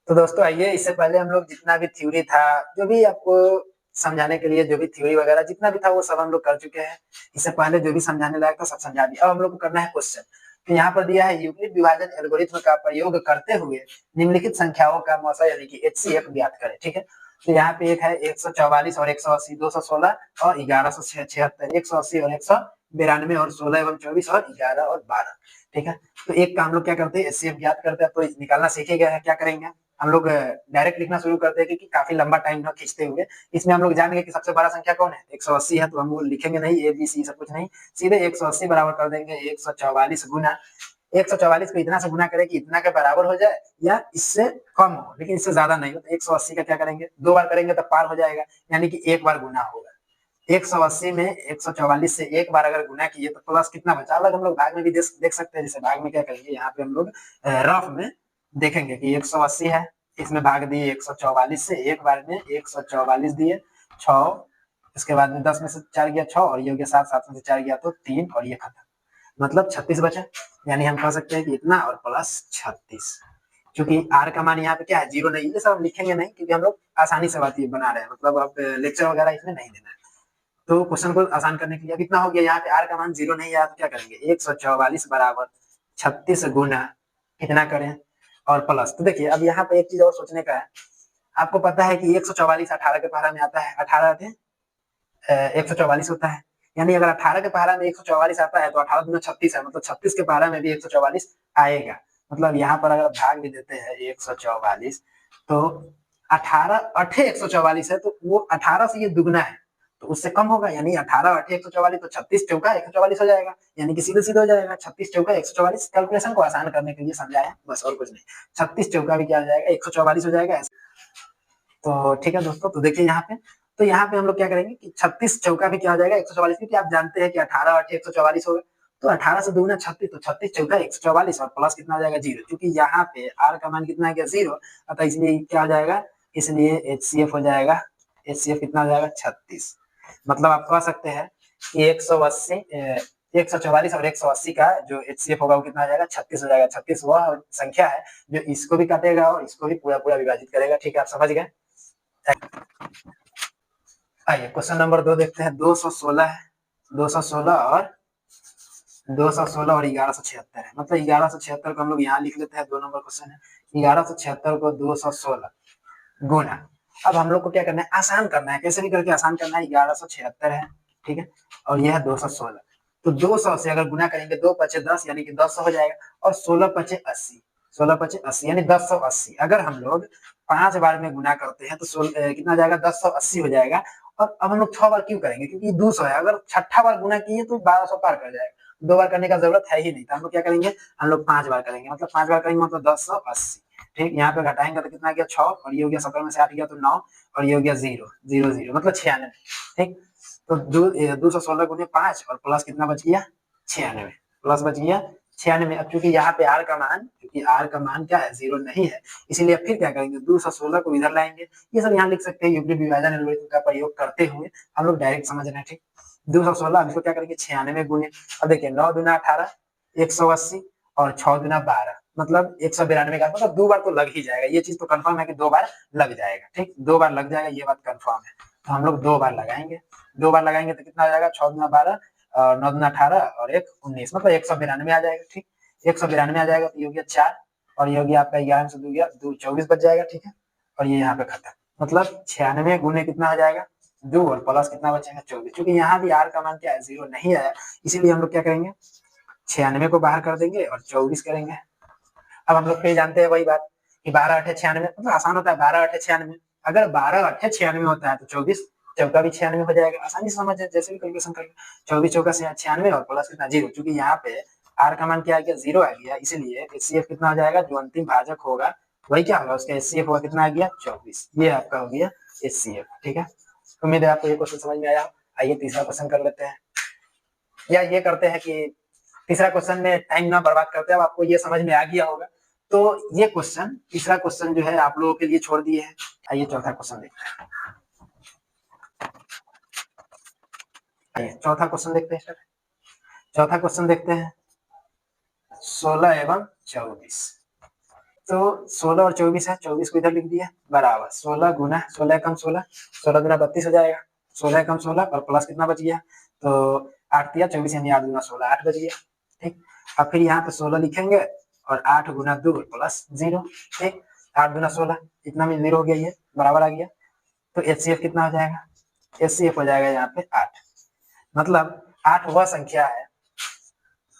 तो दोस्तों आइए, इससे पहले हम लोग जितना भी थ्योरी था, जो भी आपको समझाने के लिए जो भी थ्योरी वगैरह जितना भी था वो सब हम लोग कर चुके हैं। इससे पहले जो भी समझाने लायक था सब समझा दिया। अब हम लोग को करना है क्वेश्चन। तो यहाँ पर दिया है, यूक्लिड विभाजन एल्गोरिथ्म का प्रयोग करते हुए निम्नलिखित संख्याओं का मौसा यानी कि HCF ज्ञात करें। ठीक है, तो यहाँ पे एक है 144 और 180, 216 और 1176, 180 और 192 और 16 एवं 24 और 11 और 12। ठीक है, तो एक काम लोग क्या करते हैं, HCF ज्ञात करते हैं। तो निकालना सीखे गए हैं, क्या करेंगे हम लोग, डायरेक्ट लिखना शुरू करते हैं, क्योंकि काफी लंबा टाइम ना खींचते हुए। इसमें हम लोग जान गए कि सबसे बड़ा संख्या कौन है, 180 है, तो हम वो लिखेंगे नहीं ABC सब कुछ नहीं, सीधे 180 बराबर कर देंगे 144 गुना 144 को इतना से गुना करें कि इतना के बराबर हो जाए या इससे कम हो, लेकिन इससे ज्यादा नहीं हो। तो 180 का क्या करेंगे, 2 बार करेंगे तो पार हो जाएगा, यानी कि 1 बार गुना होगा। 180 में 144 से 1 बार अगर गुना किए तो प्लस कितना बचा, अलग हम लोग भाग में भी देख सकते हैं। जैसे भाग में क्या करेंगे, यहाँ पे हम लोग रफ में देखेंगे कि 180 है, इसमें भाग दिए 144 से, एक बार में 144 दिए 6, इसके बाद में 10 में से 4 गया 6 और ये हो गया 7, 7 में से 4 गया तो 3 और ये खत्म, मतलब 36 बचा। यानी हम कह सकते हैं कि इतना और प्लस 36। क्योंकि आर का मान यहाँ पे क्या है, 0 नहीं, ये सब हम लिखेंगे नहीं, क्योंकि हम लोग आसानी से बात ये बना रहे हैं, मतलब अब लेक्चर वगैरह इसमें नहीं देना है। तो क्वेश्चन को आसान करने के लिए कितना हो गया, यहाँ पे आर का मान 0 नहीं आया तो क्या करेंगे, 144 बराबर 36 गुना कितना करें और प्लस। तो देखिए अब यहाँ पे एक चीज और सोचने का है, आपको पता है कि 144 18 के पहाड़ा में आता है, 18 थे 144 होता है, यानी अगर 18 के पहाड़ा में 144 आता है तो 18 दूना 36 है, मतलब 36 के पहाड़ा में भी 144 आएगा। मतलब यहाँ पर अगर भाग भी देते हैं 144, तो 18 अठे 144 है, तो वो 18 से ये दुगना है, तो उससे कम होगा, यानी 18 8 144, तो 36 चौका 144 हो जाएगा, यानी कि सीधे सीधे हो जाएगा 36 चौका 144। कैलकुलेशन को आसान करने के लिए समझाया, बस और कुछ नहीं। 36 चौका भी क्या हो जाएगा 144 हो जाएगा। तो ठीक है दोस्तों, तो देखिए यहाँ पे, तो यहाँ पे हम लोग क्या करेंगे कि 36 चौका भी क्या हो जाएगा 144, क्योंकि आप जानते हैं कि 18 8 144 होगा, तो 18 से दूना 36, तो 36 चौका 144 और प्लस कितना आ जाएगा 0, क्योंकि यहाँ पे आर का मान कितना है क्या 0, अतः इसलिए क्या हो जाएगा, इसलिए एचसीएफ हो जाएगा, एचसीएफ कितना हो जाएगा 36। मतलब आप कह सकते हैं कि 180 144 और 180 का जो एचसीएफ होगा वो कितना आ जाएगा 36 हो जाएगा। 36 वह संख्या है जो इसको भी काटेगा और इसको भी पूरा पूरा विभाजित करेगा। ठीक है, आप समझ गए। आइए क्वेश्चन नंबर 2 देखते हैं। 216 है, 216 और 216 और 1176 है, मतलब 1176 को हम लोग यहाँ लिख लेते हैं। 2 नंबर क्वेश्चन है, 1176 को 216 गुना। अब हम लोग को क्या करना है, आसान करना है, कैसे भी करके आसान करना है। 1176 है, ठीक है, और यह है 216, तो 200 से अगर गुना करेंगे 2 पचे 10, यानी कि 10 हो जाएगा, और 16 पचे 80, 16 पचे 80 यानी 1080। अगर हम लोग 5 बार में गुना करते हैं तो कितना जाएगा 1080 हो जाएगा। और अब हम लोग 6 बार क्यों करेंगे, क्योंकि 200 है, अगर छठा बार गुना किए तो 1200 पार कर जाएगा, 2 बार करने का जरूरत है ही नहीं। तो हम लोग क्या करेंगे, हम लोग 5 बार करेंगे, मतलब 5 बार करेंगे मतलब 1080। ठीक, यहाँ पे घटाएंगे तो कितना गया 6, और ये हो गया 17 में से 8 गया तो 9, और ये हो गया 0 0 0 मतलब 96। ठीक, तो 216 गुने 5 और प्लस कितना बच गया 96, प्लस बच गया 96। अब चूंकि यहाँ पे आर का मान, क्योंकि आर का मान क्या है 0 नहीं है, इसीलिए फिर क्या करेंगे 216 को इधर लाएंगे। ये सब यहाँ लिख सकते हैं, यूक्लिड विभाजन एल्गोरिथम का प्रयोग करते हुए हम लोग डायरेक्ट समझ रहे हैं। ठीक, 216 इसको क्या करेंगे 96 गुने। अब देखिए 9 दूना 18 180 और 6 दूना 12 मतलब 192 का, मतलब 2 बार तो लग ही जाएगा। ये चीज तो कंफर्म है कि 2 बार लग जाएगा। ठीक, 2 बार लग जाएगा, ये बात कंफर्म है। तो हम लोग 2 बार लगाएंगे, 2 बार लगाएंगे तो कितना आ जाएगा 6 दूना 12 और 9 दूना 18 और 1 19, मतलब 192 आ जाएगा। ठीक, 192 आ जाएगा, तो ये हो गया 4, और ये हो गया आपका 11 से 2 गया 2 24 बच जाएगा। ठीक है, और ये यहाँ पे खत्म, मतलब 96 गुने कितना आ जाएगा 2 और प्लस कितना बचेगा 24। क्योंकि यहाँ भी आर का मान क्या है 0 नहीं आया, इसीलिए हम लोग क्या करेंगे 96 को बाहर कर देंगे और 24 करेंगे। अब हम लोग फिर जानते हैं वही बात कि 12 8 96, मतलब आसान होता है 12 8 96। अगर 12 8 96 होता है तो 24 चौका भी 96 हो जाएगा। आसानी से समझ जैसे भी कैलकुलेशन कर 24 चौका से 96 और प्लस कितना 0, क्योंकि यहाँ पे आर का मान क्या आ गया 0 आ गया, इसीलिए एचसीएफ कितना हो जाएगा, जो अंतिम भाजक होगा वही क्या होगा उसका एचसीएफ होगा कितना आ गया 24। ये आपका हो गया एचसीएफ। ठीक है, उम्मीद है आपको ये क्वेश्चन समझ में आया। आइए तीसरा क्वेश्चन कर लेते हैं, या ये करते हैं कि तीसरा क्वेश्चन में टाइम ना बर्बाद करते हैं। अब आपको ये समझ में आ गया होगा, तो ये क्वेश्चन तीसरा क्वेश्चन जो है आप लोगों के लिए छोड़ दिए हैं। आइए चौथा क्वेश्चन देखते हैं। आइए चौथा क्वेश्चन देखते हैं। चौथा क्वेश्चन देखते हैं 16 एवं 24। तो 16 और 24 है, 24 को इधर लिख दिया बराबर 16 गुना 16 कम 16, 16 गुना 32 हो जाएगा, 16 कम 16 और प्लस कितना बच गया, तो 8 दिया 24 यानी 8 गुना 16 8 बच गया। ठीक, अब फिर यहाँ पे 16 लिखेंगे और 8 गुना 2 प्लस 0। ठीक, 8 गुना 16 इतना में 0 हो गया, ये बराबर आ गया। तो एचसीएफ कितना हो जाएगा, एचसीएफ हो जाएगा यहाँ पे 8। मतलब 8 वह संख्या है,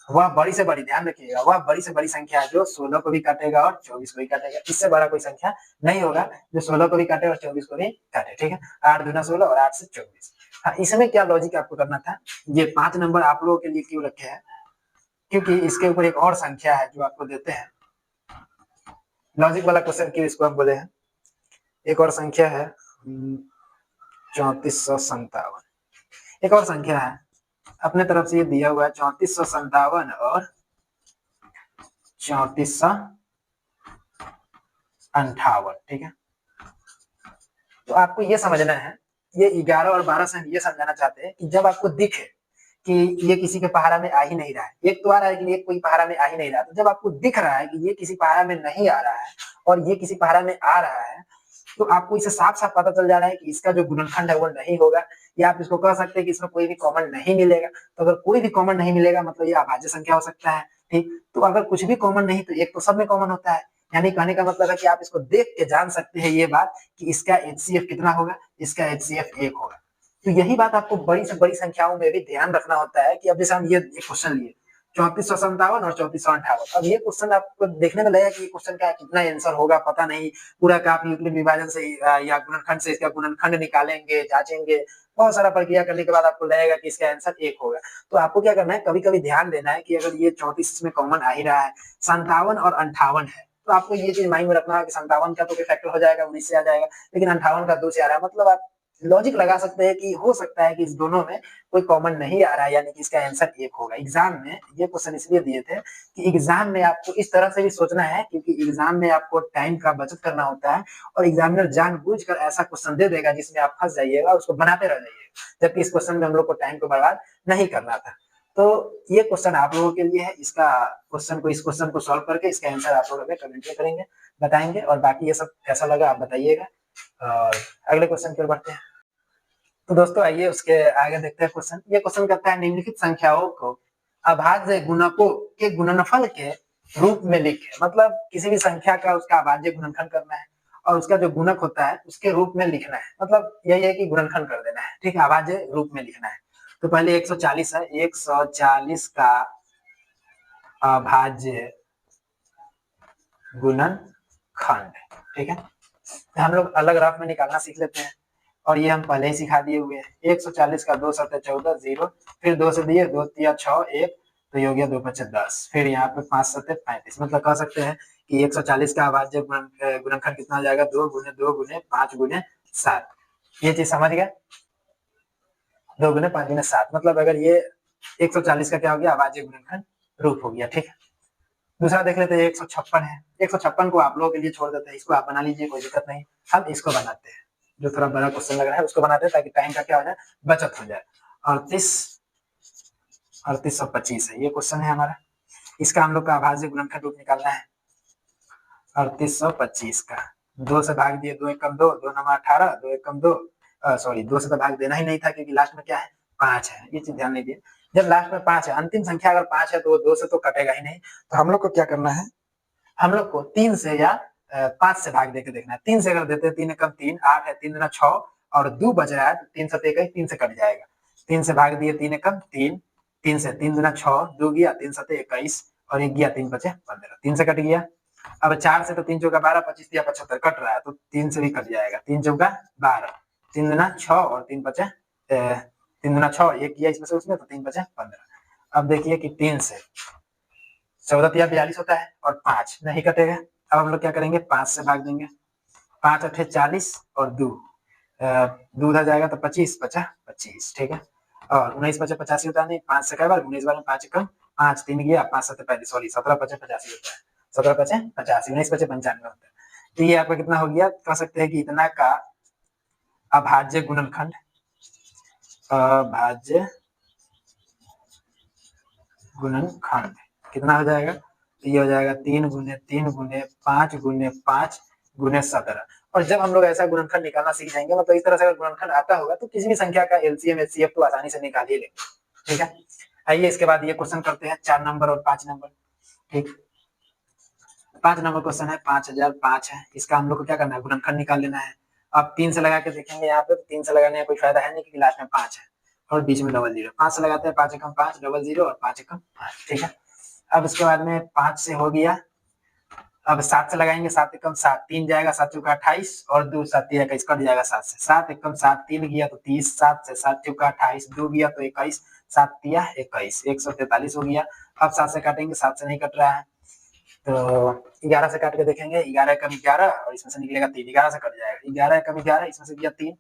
वह बड़ी से बड़ी, ध्यान रखिएगा, वह बड़ी से बड़ी संख्या है जो 16 को भी काटेगा और 24 को भी काटेगा। इससे बड़ा कोई संख्या नहीं होगा जो 16 को भी काटे और 24 को भी काटे। ठीक है, 8 दूना 16 और 8 से 24। हाँ, इसमें क्या लॉजिक आपको करना था, ये 5 नंबर आप लोगों के लिए क्यों रखे हैं, क्योंकि इसके ऊपर एक और संख्या है जो आपको देते हैं। लॉजिक वाला क्वेश्चन क्यों इसको हम बोले हैं, एक और संख्या है 3457, एक और संख्या है अपने तरफ से ये दिया हुआ है 3457 और 3458। ठीक है, तो आपको ये समझना है, ये 11 और 12 से हम ये समझाना चाहते हैं कि जब आपको दिखे कि ये किसी के पहाड़ा में आ ही नहीं रहा है, एक तो आ रहा है कि ये कोई पहाड़ा में आ ही नहीं रहा, तो जब आपको दिख रहा है कि ये किसी पहाड़ा में नहीं आ रहा है और ये किसी पहाड़ा में आ रहा है, तो आपको इसे साफ साफ पता चल जा रहा है कि इसका जो गुणनखंड है वो नहीं होगा, या आप इसको कह सकते हैं कि इसमें कोई भी कॉमन नहीं मिलेगा। तो अगर कोई भी कॉमन नहीं मिलेगा मतलब ये अभाज्य संख्या हो सकता है। ठीक, तो अगर कुछ भी कॉमन नहीं तो एक तो सब में कॉमन होता है, यानी कहने का मतलब है कि आप इसको देख के जान सकते हैं ये बात कि इसका एचसीएफ कितना होगा, इसका एचसीएफ 1 होगा। तो यही बात आपको बड़ी से बड़ी संख्याओं में भी ध्यान रखना होता है कि अब जैसे हम ये क्वेश्चन लिए 3457 और 3458। अब ये क्वेश्चन आपको देखने में लगेगा कि ये क्वेश्चन का कितना आंसर होगा पता नहीं, पूरा का आप यूक्लिड विभाजन से या गुणनखंड से इसका गुणनखंड निकालेंगे, जांचेंगे, बहुत सारा प्रक्रिया करने के बाद आपको लगेगा कि इसका आंसर 1 होगा। तो आपको क्या करना है, कभी-कभी ध्यान देना है कि अगर ये 34 इसमें कॉमन आ ही रहा है, 57 और 58 है, तो आपको ये चीज माइंड में रखना है कि 57 का तो कोई फैक्टर हो जाएगा, 19 से आ जाएगा, लेकिन 58 का 2 से आ रहा है, मतलब आप लॉजिक लगा सकते हैं कि हो सकता है कि इस दोनों में कोई कॉमन नहीं आ रहा है, यानी कि इसका आंसर 1 होगा। एग्जाम में ये क्वेश्चन इसलिए दिए थे कि एग्जाम में आपको इस तरह से भी सोचना है, क्योंकि एग्जाम में आपको टाइम का बचत करना होता है और एग्जामिनर जानबूझकर ऐसा क्वेश्चन दे देगा जिसमें आप फंस जाइएगा, उसको बनाते रह जाइएगा, जबकि इस क्वेश्चन में हम लोग को टाइम को बर्बाद नहीं करना था। तो ये क्वेश्चन आप लोगों के लिए है, इस क्वेश्चन को सॉल्व करके इसका आंसर आप लोग हमें कमेंट में करेंगे, बताएंगे, और बाकी ये सब कैसा लगा आप बताइएगा। और अगले क्वेश्चन की ओर बढ़ते हैं। तो दोस्तों आइए उसके आगे देखते हैं क्वेश्चन। ये क्वेश्चन कहता है निम्नलिखित संख्याओं को अभाज्य गुणकों के गुणनफल के रूप में लिखें। मतलब किसी भी संख्या का उसका अभाज्य गुणनखंड करना है और उसका जो गुणक होता है उसके रूप में लिखना है, मतलब यही है कि गुणनखंड कर देना है, ठीक है, अभाज्य रूप में लिखना है। तो पहले 140 है, 140 का अभाज्य गुणनखंड, ठीक है, हम लोग अलग रफ में निकालना सीख लेते हैं, और ये हम पहले ही सिखा दिए हुए हैं। 140 का 2 7 14 0, फिर 2 से दिए 2 3 6 1, तो ये हो गया 2 5 10, फिर यहाँ पे 5 7 35, मतलब कह सकते हैं कि 140 का अभाज्य गुणनखंड कितना आ जाएगा, 2 गुने 2 गुने 5 गुने 7। ये चीज समझ गया, 2 गुने 5 गुने 7, मतलब अगर ये 140 का क्या हो गया, अभाज्य गुणनखंड रूप हो गया, ठीक है। दूसरा देख लेते हैं, 156 है, 156 को आप लोगों के लिए छोड़ देते हैं, इसको आप बना लीजिए, कोई दिक्कत नहीं। हम इसको बनाते हैं, जो थोड़ा बड़ा क्वेश्चन लग रहा है उसको बनाते हैं, ताकि टाइम का क्या हो जाए, बचत हो जाए। 3825 है ये क्वेश्चन है हमारा, इसका हम लोग का अभाज्य गुणनखंड रूप निकालना है। 3825 का 2 से भाग दिए, 2 एकम 2, 2 9 18, 2 एकम 2, सॉरी 2 से तो भाग देना ही नहीं था, क्योंकि लास्ट में क्या है, 5 है, ये चीज ध्यान नहीं दिए। जब लास्ट में 5 है, अंतिम संख्या अगर 5 है तो 2 से तो कटेगा ही नहीं, तो हम लोग को क्या करना है, हम लोग को 3 से या 5 से भाग देके देखना है। 3 से अगर देते हैं, 3 एकम 3, 8 है, 3 दूना 6, और 2 बच रहा है, 3 7 21, 3 से कट जाएगा। 3 से भाग दिए, 3 एकम 3, 3 से 3 दूना 6, 2 गया, 3 7 21, और 1 गया, 3 बचे 15, 3 से कट गया। अब 4 से तो 3 चौका 12, 25 या 75 कट रहा है, तो 3 से भी कट जाएगा, 3 चौका 12, 3 दूना 6, और 3 बचे 3 दूना 6, 1 किया इसमें से उसमें, तो 3 बचे 15। अब देखिए कि 3 से 14 या 42 होता है, और 5 नहीं कटेगा। अब हम लोग क्या करेंगे, 5 से भाग देंगे, 5 8 40, और 2 उधर जाएगा तो 25 बचा 25, ठीक है, और 19 बचे 85 होता नहीं, 5 से कई बार 19 बार में 5 कम 5, 3 गया, 5 7 35, सॉरी 17 बचे 85 होता है, 17 बचे 85, 19 बचे 95 होता है। तो ये आपका कितना हो गया, कह सकते हैं कि इतना का अभाज्य गुणनखंड, अभाज्य गुणनखंड कितना हो जाएगा, तो ये हो जाएगा 3 गुने 3 गुने 5 गुने 5 गुने 17। और जब हम लोग ऐसा गुणनखंड निकालना सीख जाएंगे, मतलब इस तरह से अगर गुणनखंड आता होगा, तो किसी भी संख्या का एलसीएम एचसीएफ तो आसानी से निकाल ही लेंगे, ठीक है। आइए इसके बाद ये क्वेश्चन करते हैं 4 नंबर और 5 नंबर, ठीक। 5 नंबर क्वेश्चन है, 5005 है, इसका हम लोग को क्या करना है, गुणनखंड निकाल लेना है। अब 3 से लगा के देखेंगे, यहाँ पे 3 से लगाने का कोई फायदा है नहीं, क्योंकि लास्ट में 5 है और बीच में डबल जीरो। 5 से लगाते हैं, 5 एकम 5, डबल जीरो, और 5 एकम 5, ठीक है। अब उसके बाद में 5 से हो गया, अब 7 से लगाएंगे, 7 एकम 7, 3 जाएगा, 7 चौका 28, और 2 7 3 21, कट जाएगा 7 से, 7 एकम 7, 3 गया तो 30, 7 से 7 चौका 28, 2 गया तो 21, 7 तिया 21, 143 हो गया। अब 7 से काटेंगे, 7 से नहीं कट रहा है, तो 11 से काट के देखेंगे, 11 एकम 11, और इसमें से निकलेगा 3, 11 से कट जाएगा, 11 एकम 11, इसमें से गया 3,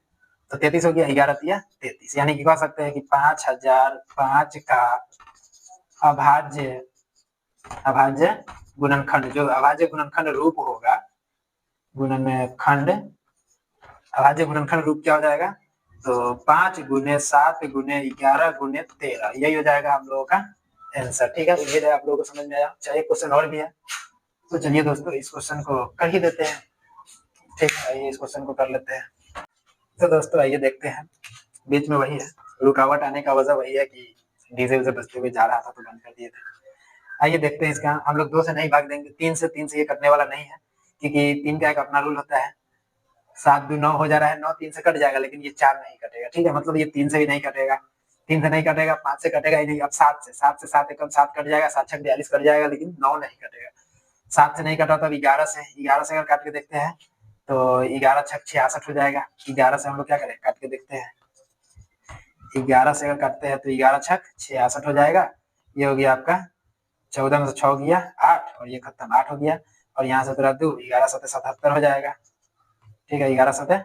तो 33 हो गया, 11 तिया 33, यानी कि कह सकते हैं कि 5005 का अभाज्य गुणनखंड, जो अभाज्य गुणनखंड रूप होगा, गुणनखंड अभाज्य गुणनखंड रूप क्या हो जाएगा, तो 5 गुने 7 गुने 11 गुने 13, यही हो जाएगा हम लोगों का आंसर, ठीक है। उम्मीद है आप लोगों को समझ में आया। चाहिए क्वेश्चन और भी है, तो चलिए दोस्तों इस क्वेश्चन को कर ही देते हैं, ठीक है, आइए इस क्वेश्चन को कर लेते हैं। तो दोस्तों आइए देखते हैं, बीच में वही है, रुकावट आने का वजह वही है कि डीजल से बचते हुए जा रहा था तो बंद कर दिए थे। आइए देखते हैं इसका, हम लोग 2 से नहीं भाग देंगे, 3 से ये कटने वाला नहीं है, क्योंकि 3 का एक अपना रूल होता है, 7 2 9 हो जा रहा है, 9 3 से कट जाएगा, लेकिन ये 4 नहीं कटेगा, ठीक है, मतलब ये 3 से भी नहीं कटेगा, 3 से नहीं कटेगा, 5 से कटेगा ही नहीं। अब 7 से 7 एकम 7 कट जाएगा, 7 छक 42 कट जाएगा, लेकिन 9 नहीं कटेगा। 7 से नहीं कटा तो अब 11 से अगर काट के देखते हैं तो 11 छक 66 हो जाएगा। 11 से हम लोग क्या करें, काट के देखते हैं। 11 से अगर काटते हैं तो 11 छक 66 हो जाएगा। ये हो गया आपका 14 में से 6 गया 8 और ये खत्म 8 हो गया। और यहाँ से तेरा 2 11 सते 77 हो जाएगा। ठीक है, 11 सते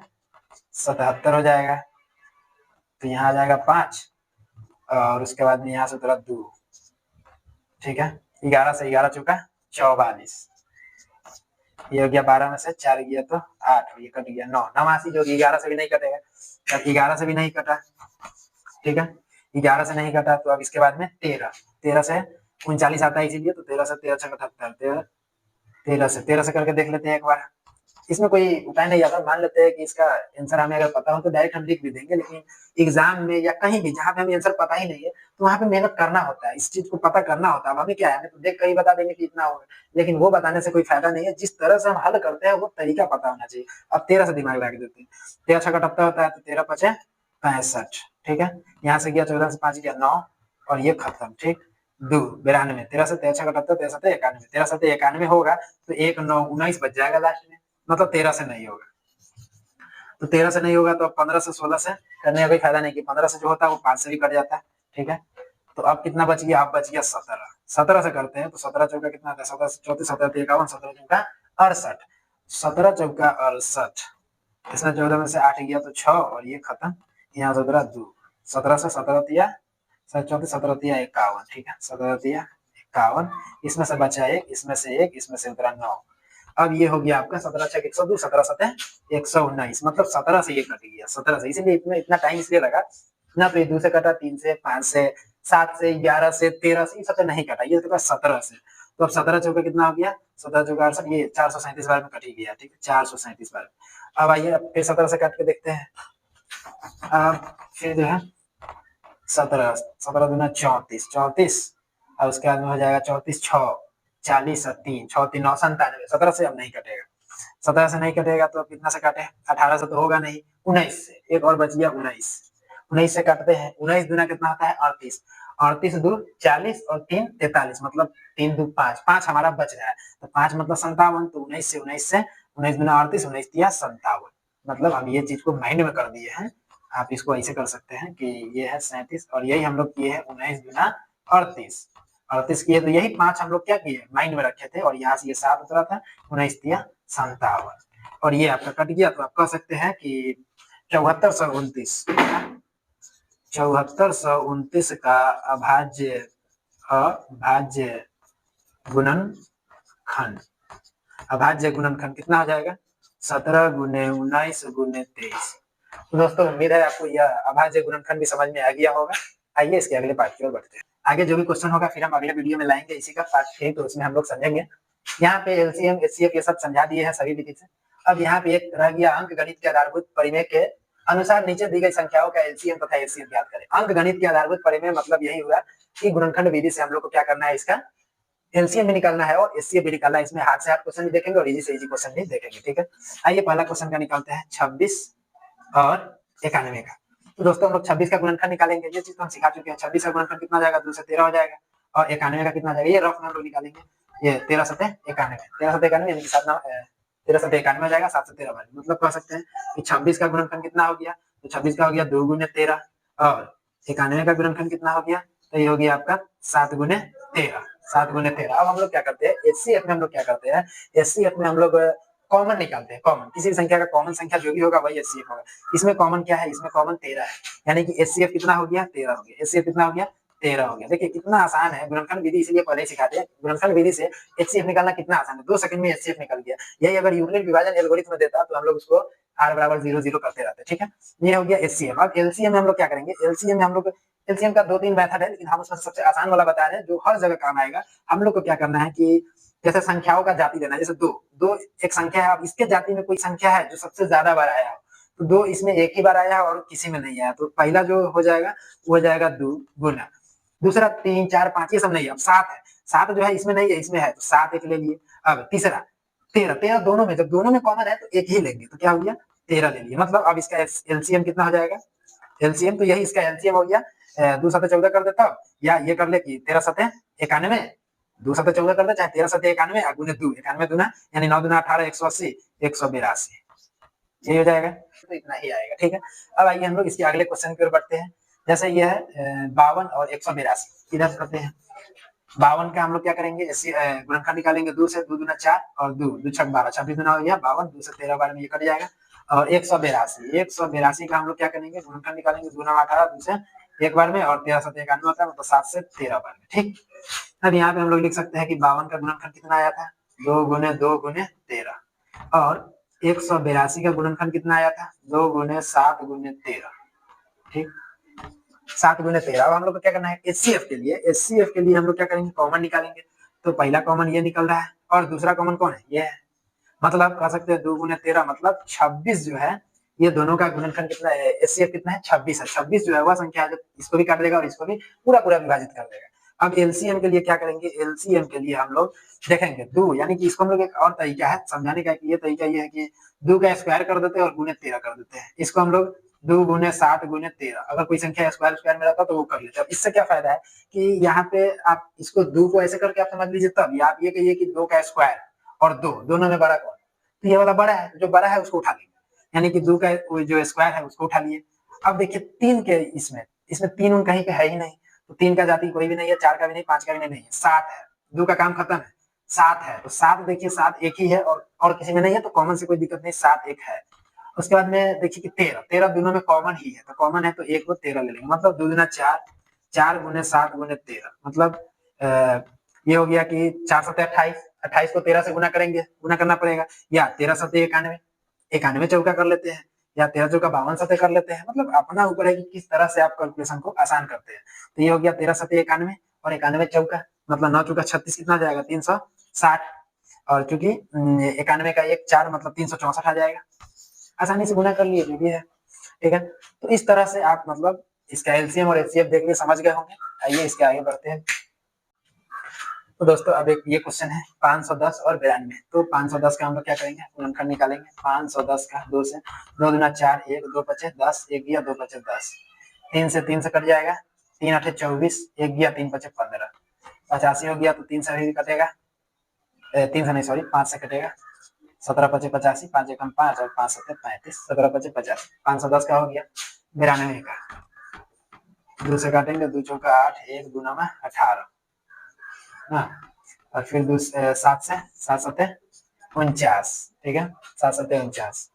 77 हो जाएगा। तो यहाँ आ जाएगा 5 और उसके बाद में यहाँ से तेरा 2। ठीक है, 11 से 11 चुका 44। ये हो गया 12 में से 4 गया तो 8 और ये कट गया 9। 89 जो 11 से भी नहीं कटेगा। तब 11 से भी नहीं कटा। ठीक है, 11 से नहीं कटा तो अब इसके बाद में 13 से 39 आता है, इसीलिए तो 13 से 13 78 13 से करके देख लेते हैं एक बार। इसमें कोई उपाय नहीं आता, मान लेते हैं कि इसका आंसर हमें अगर पता हो तो डायरेक्ट हम लिख भी देंगे, लेकिन एग्जाम में या कहीं भी जहाँ पे हमें आंसर पता ही नहीं है तो वहाँ पे मेहनत करना होता है, इस चीज को पता करना होता है। अब हमें क्या है, हमें तो देख कर ही बता देंगे कि इतना होगा, लेकिन वो बताने से कोई फायदा नहीं है। जिस तरह से हम हल करते हैं वो तरीका पता होना चाहिए। अब 13 से दिमाग लगा देते हैं। 13 छक्का 78 होता है तो 13 पचे 65। ठीक है, यहाँ से गया 14 से 5 गया 9 और ये खत्म। ठीक, 2 92। 13 से 13 छक्का 78 13 से 91। 13 से 91 होगा तो 1 9 19 बच जाएगा लास्ट में, मतलब 13 से नहीं होगा। तो 13 से नहीं होगा तो 15 से 16 से करने का कोई फायदा नहीं कि 15 से जो होता है वो 5 से भी कट जाता है। ठीक है, तो अब कितना बच गया, अब बच गया 17। 17 से करते हैं तो 17 चौका कितना आता है, 17 से 34 17 51 17 चौका 68। 17 चौका 68। इसमें 14 में से 8 गया तो 6 और ये खत्म। यहाँ 17 2। 17 से 17 तिया 34 17 तिया 51। ठीक है, 17 तिया 51। इसमें से बचा 1, इसमें से 1, इसमें से उतरा 9। अब ये हो गया आपका 17 छक 102 17 सतह 119, मतलब 17 से ये कट गया। 17 से, इसीलिए इतना टाइम इसलिए लगा ना। तो ये 2 से कटा, 3 से 5 से 7 से 11 से 13 से, ये सबसे नहीं कटा, ये कटा 17 से। तो अब 17 चौका कितना हो गया, 17 चौका 68, ये 437 बार में कट ही गया। ठीक है, 437 बार। अब आइए अब फिर 17 से काट के देखते हैं। अब फिर जो है 17 दूना 34 34 और उसके बाद में हो जाएगा 34 6 40 और 3 6 3 9 97। 17 से अब नहीं कटेगा। 17 से नहीं कटेगा तो अब कितना से काटे, 18 से तो होगा नहीं, 19 से। एक और बच गया 19। 19 से काटते हैं। 19 दूना कितना होता है 38। 38 2 40 और 3 43, मतलब 3 2 5 5 हमारा बच रहा है। तो 5 मतलब 57। तो 19 से 19 दूना 38 19 तिया 57। मतलब हम ये चीज को माइंड में कर दिए हैं। आप इसको ऐसे कर सकते हैं कि ये है 37 और यही हम लोग किए हैं 19 दूना 38। 38 किए तो यही 5 हम लोग क्या किए, माइंड में रखे थे और यहाँ से ये 7 उतरा था। 19 तिया 57 और ये आपका कट गया। तो आप कह सकते हैं कि 7429 7429 का अभाज्य गुणनखंड। अभाज्य गुणनखंड कितना हो जाएगा, 17 गुने 19 गुने 23। तो दोस्तों उम्मीद है आपको यह अभाज्य गुणनखंड भी समझ में आ गया होगा। आइए इसके अगले पार्ट की ओर बढ़ते हैं। आगे जो भी क्वेश्चन होगा फिर हम अगले वीडियो में लाएंगे इसी का पार्ट 3, तो उसमें हम लोग समझेंगे। यहाँ पे एलसीएम एचसीएफ ये सब समझा दिए हैं सभी विधि से। अब यहाँ पे एक रह गया अंक गणित के आधारभूत परिमेय के अनुसार नीचे दी गई संख्याओं का एलसीएम तथा एचसीएफ ज्ञात करें। अंक गणित के आधारभूत परिमेय मतलब यही हुआ कि गुणनखंड विधि से हम लोग को क्या करना है, इसका एलसीएम भी निकालना है और एचसीएफ भी निकालना है। इसमें हाथ से हाथ क्वेश्चन भी देखेंगे और इजी से इजी क्वेश्चन भी देखेंगे। ठीक है, आइए पहला क्वेश्चन का निकालते हैं 26 और 91 का। तो दोस्तों हम लोग 26 का गुणनखंड निकालेंगे, ये चीज तो हम सिखा चुके हैं। 26 का गुणनखंड कितना जाएगा, 2 से 13 हो जाएगा और 91 का कितना जाएगा, ये रफ में हम लोग निकालेंगे। ये 13 सते 91 13 सते 91 यानी कि 13 सते 91 हो जाएगा, 7 से 13 बार। मतलब कह सकते हैं कि 26 का गुणनखंड कितना हो गया, तो 26 का हो गया 2 गुने 13 और 91 का गुणनखंड कितना हो गया, तो ये हो गया आपका 7 गुने 13 7 गुने 13। अब हम लोग क्या करते हैं, एचसीएफ में हम लोग क्या करते हैं, एचसीएफ में हम लोग कॉमन निकालते हैं। कॉमन किसी भी संख्या का कॉमन संख्या जो भी होगा वही एचसीएफ होगा। इसमें कॉमन क्या है, इसमें कॉमन 13 है, यानी कि एचसीएफ कितना हो गया 13 हो गया। एचसीएफ कितना हो गया 13 हो गया। देखिए कितना आसान है गुणनखंड विधि, इसलिए पहले ही सिखाते हैं। गुणनखंड विधि से एचसीएफ निकालना कितना आसान है, 2 सेकंड में एचसीएफ निकल गया। यही अगर यूक्लिड विभाजन एल्गोरिथम में देता तो हम लोग उसको r बराबर 0 0 करते रहते। ठीक है, ये हो गया एचसीएफ। अब एलसीएम में हम लोग क्या करेंगे, एलसीएम में हम लोग एलसीएम का 2-3 मेथड है, लेकिन हम उसमें सबसे आसान वाला बता रहे हैं जो हर जगह काम आएगा। हम लोग को क्या करना है कि जैसे संख्याओं का जाति देना है, जैसे 2 एक संख्या है, अब इसके जाति में कोई संख्या है जो सबसे ज्यादा बार आया हो, तो 2 इसमें एक ही बार आया है और किसी में नहीं आया, तो पहला जो हो जाएगा वो हो जाएगा 2 गुना, दूसरा 3 4 5 ये सब नहीं है। अब 7 है, 7 जो है इसमें नहीं है, इसमें है तो 7 एक ले लिए। अब तीसरा 13 दोनों में, जब दोनों में कॉमन है तो एक ही लेंगे, तो क्या हो गया 13 ले लिए। मतलब अब इसका एलसीएम कितना हो जाएगा, एलसीएम तो यही इसका एलसीएम हो गया 2 7 14 कर दे तब, या ये कर ले कि 13 7 91, 2 7 14 कर दे चाहे 13 7 91 गुने 2, 91 दूना यानी 9 दूना 18, 180, 182, यही हो जाएगा। तो इतना ही आएगा, ठीक है। अब आइए हम लोग इसके अगले क्वेश्चन की ओर बढ़ते हैं। जैसे ये है 52 और 182, इधर करते हैं। 52 का हम लोग क्या करेंगे, गुणनखंड निकालेंगे 2 से, 2 दूना 4 और 2 2 छक 12, 26 दूना हो गया 52, 2 से 13 12 में ये कट जाएगा। और 182 का हम लोग क्या करेंगे, गुणनखंड निकालेंगे 2 9 18, 2 से एक बार में, और 13 7 91 होता है, मतलब 7 से 13 बार में, ठीक। अब यहाँ पे हम लोग लिख सकते हैं कि 52 का गुणनखंड कितना आया था, 2 गुने 2 गुने 13, और 182 का गुणनखंड कितना आया था, 2 गुने 7 गुने 13, ठीक, 7 गुने 13। अब हम लोग को क्या करना है, एचसीएफ के लिए हम लोग क्या करेंगे, कॉमन निकालेंगे। तो पहला कॉमन ये निकल रहा है, और दूसरा कॉमन कौन है, ये है, मतलब कह सकते हैं 2 गुने 13 मतलब 26 जो है, ये दोनों का गुणनखंड कितना है, एचसीएफ कितना है, 26 है। 26 जो है वह संख्या है, जब इसको भी काट देगा और इसको भी पूरा पूरा विभाजित कर देगा। अब एलसीएम के लिए क्या करेंगे, एलसीएम के लिए हम लोग देखेंगे 2, यानी कि इसको हम लोग एक और तरीका है समझाने का, कि ये तरीका ये है कि 2 का स्क्वायर कर देते हैं और गुने 13 कर देते हैं। इसको हम लोग 2 गुने 7 गुने 13, अगर कोई संख्या स्क्वायर में रहता तो वो कर लेते हैं। इससे क्या फायदा है कि यहाँ पे आप इसको 2 को ऐसे करके आप समझ लीजिए, तब या आप ये कहिए कि 2 का स्क्वायर और 2 दोनों में बड़ा कौन, तो ये वाला बड़ा है, जो बड़ा है उसको उठा लेंगे, यानी कि 2 का जो स्क्वायर है उसको उठा लिए। अब देखिए 3 के इसमें 3 उन कहीं पे है ही नहीं, तो 3 का जाति कोई भी नहीं है, 4 का भी नहीं, 5 का भी नहीं है, 7 है, 2 का काम खत्म है, 7 है, तो 7 देखिए 7 एक ही है, और किसी में नहीं है, तो कॉमन से कोई दिक्कत नहीं, 7 एक है। उसके बाद में देखिए कि 13 दोनों में कॉमन ही है, तो कॉमन है तो एक को 13 ले लेंगे, मतलब 2 दूना 4, 4 गुने 7 गुने 13, मतलब ये हो गया कि 4 7 28, 28 को 13 से गुना करेंगे, गुना करना पड़ेगा, या 13 7 91, 91 चौका कर लेते हैं, या 13 चौका 52 सतह कर लेते हैं, मतलब अपना ऊपर है कि किस तरह से आप कैलकुलेशन को आसान करते हैं। तो ये हो गया 13 सतह 91 और 91 चौका, मतलब 9 चौका 36 कितना जाएगा, 360, और चूंकि 91 का 1 4 मतलब 364 आ जाएगा, आसानी से गुना कर लिए, जो भी है, ठीक है। तो इस तरह से आप मतलब इसका एलसीएम और एचसीएफ देख के समझ गए होंगे। आइए इसके आगे बढ़ते हैं। तो दोस्तों अब एक ये क्वेश्चन है 510 और 92, तो 510 का हम लोग क्या करेंगे, गुणनखंड निकालेंगे। 510 का 2 से, 2 दूना 4, 1 2 पचे 10, 1 गया 2 पचे 10, 3 से कट जाएगा, 3 8 24, 1 गया 3 पचे 15, 85 हो गया, तो 3 से भी कटेगा, 3 से नहीं सॉरी 5 से कटेगा, 17 पचे 85, 5 एकम 5 और 5 सत्ते 35, 17 पचे 50, 510 का हो गया। 92 का 2 से काटेंगे, 2 चौका 8, 1 दूना में 18, और फिर 7 से 7 सत्ते 49, ठीक है, 7 सत्ते 49,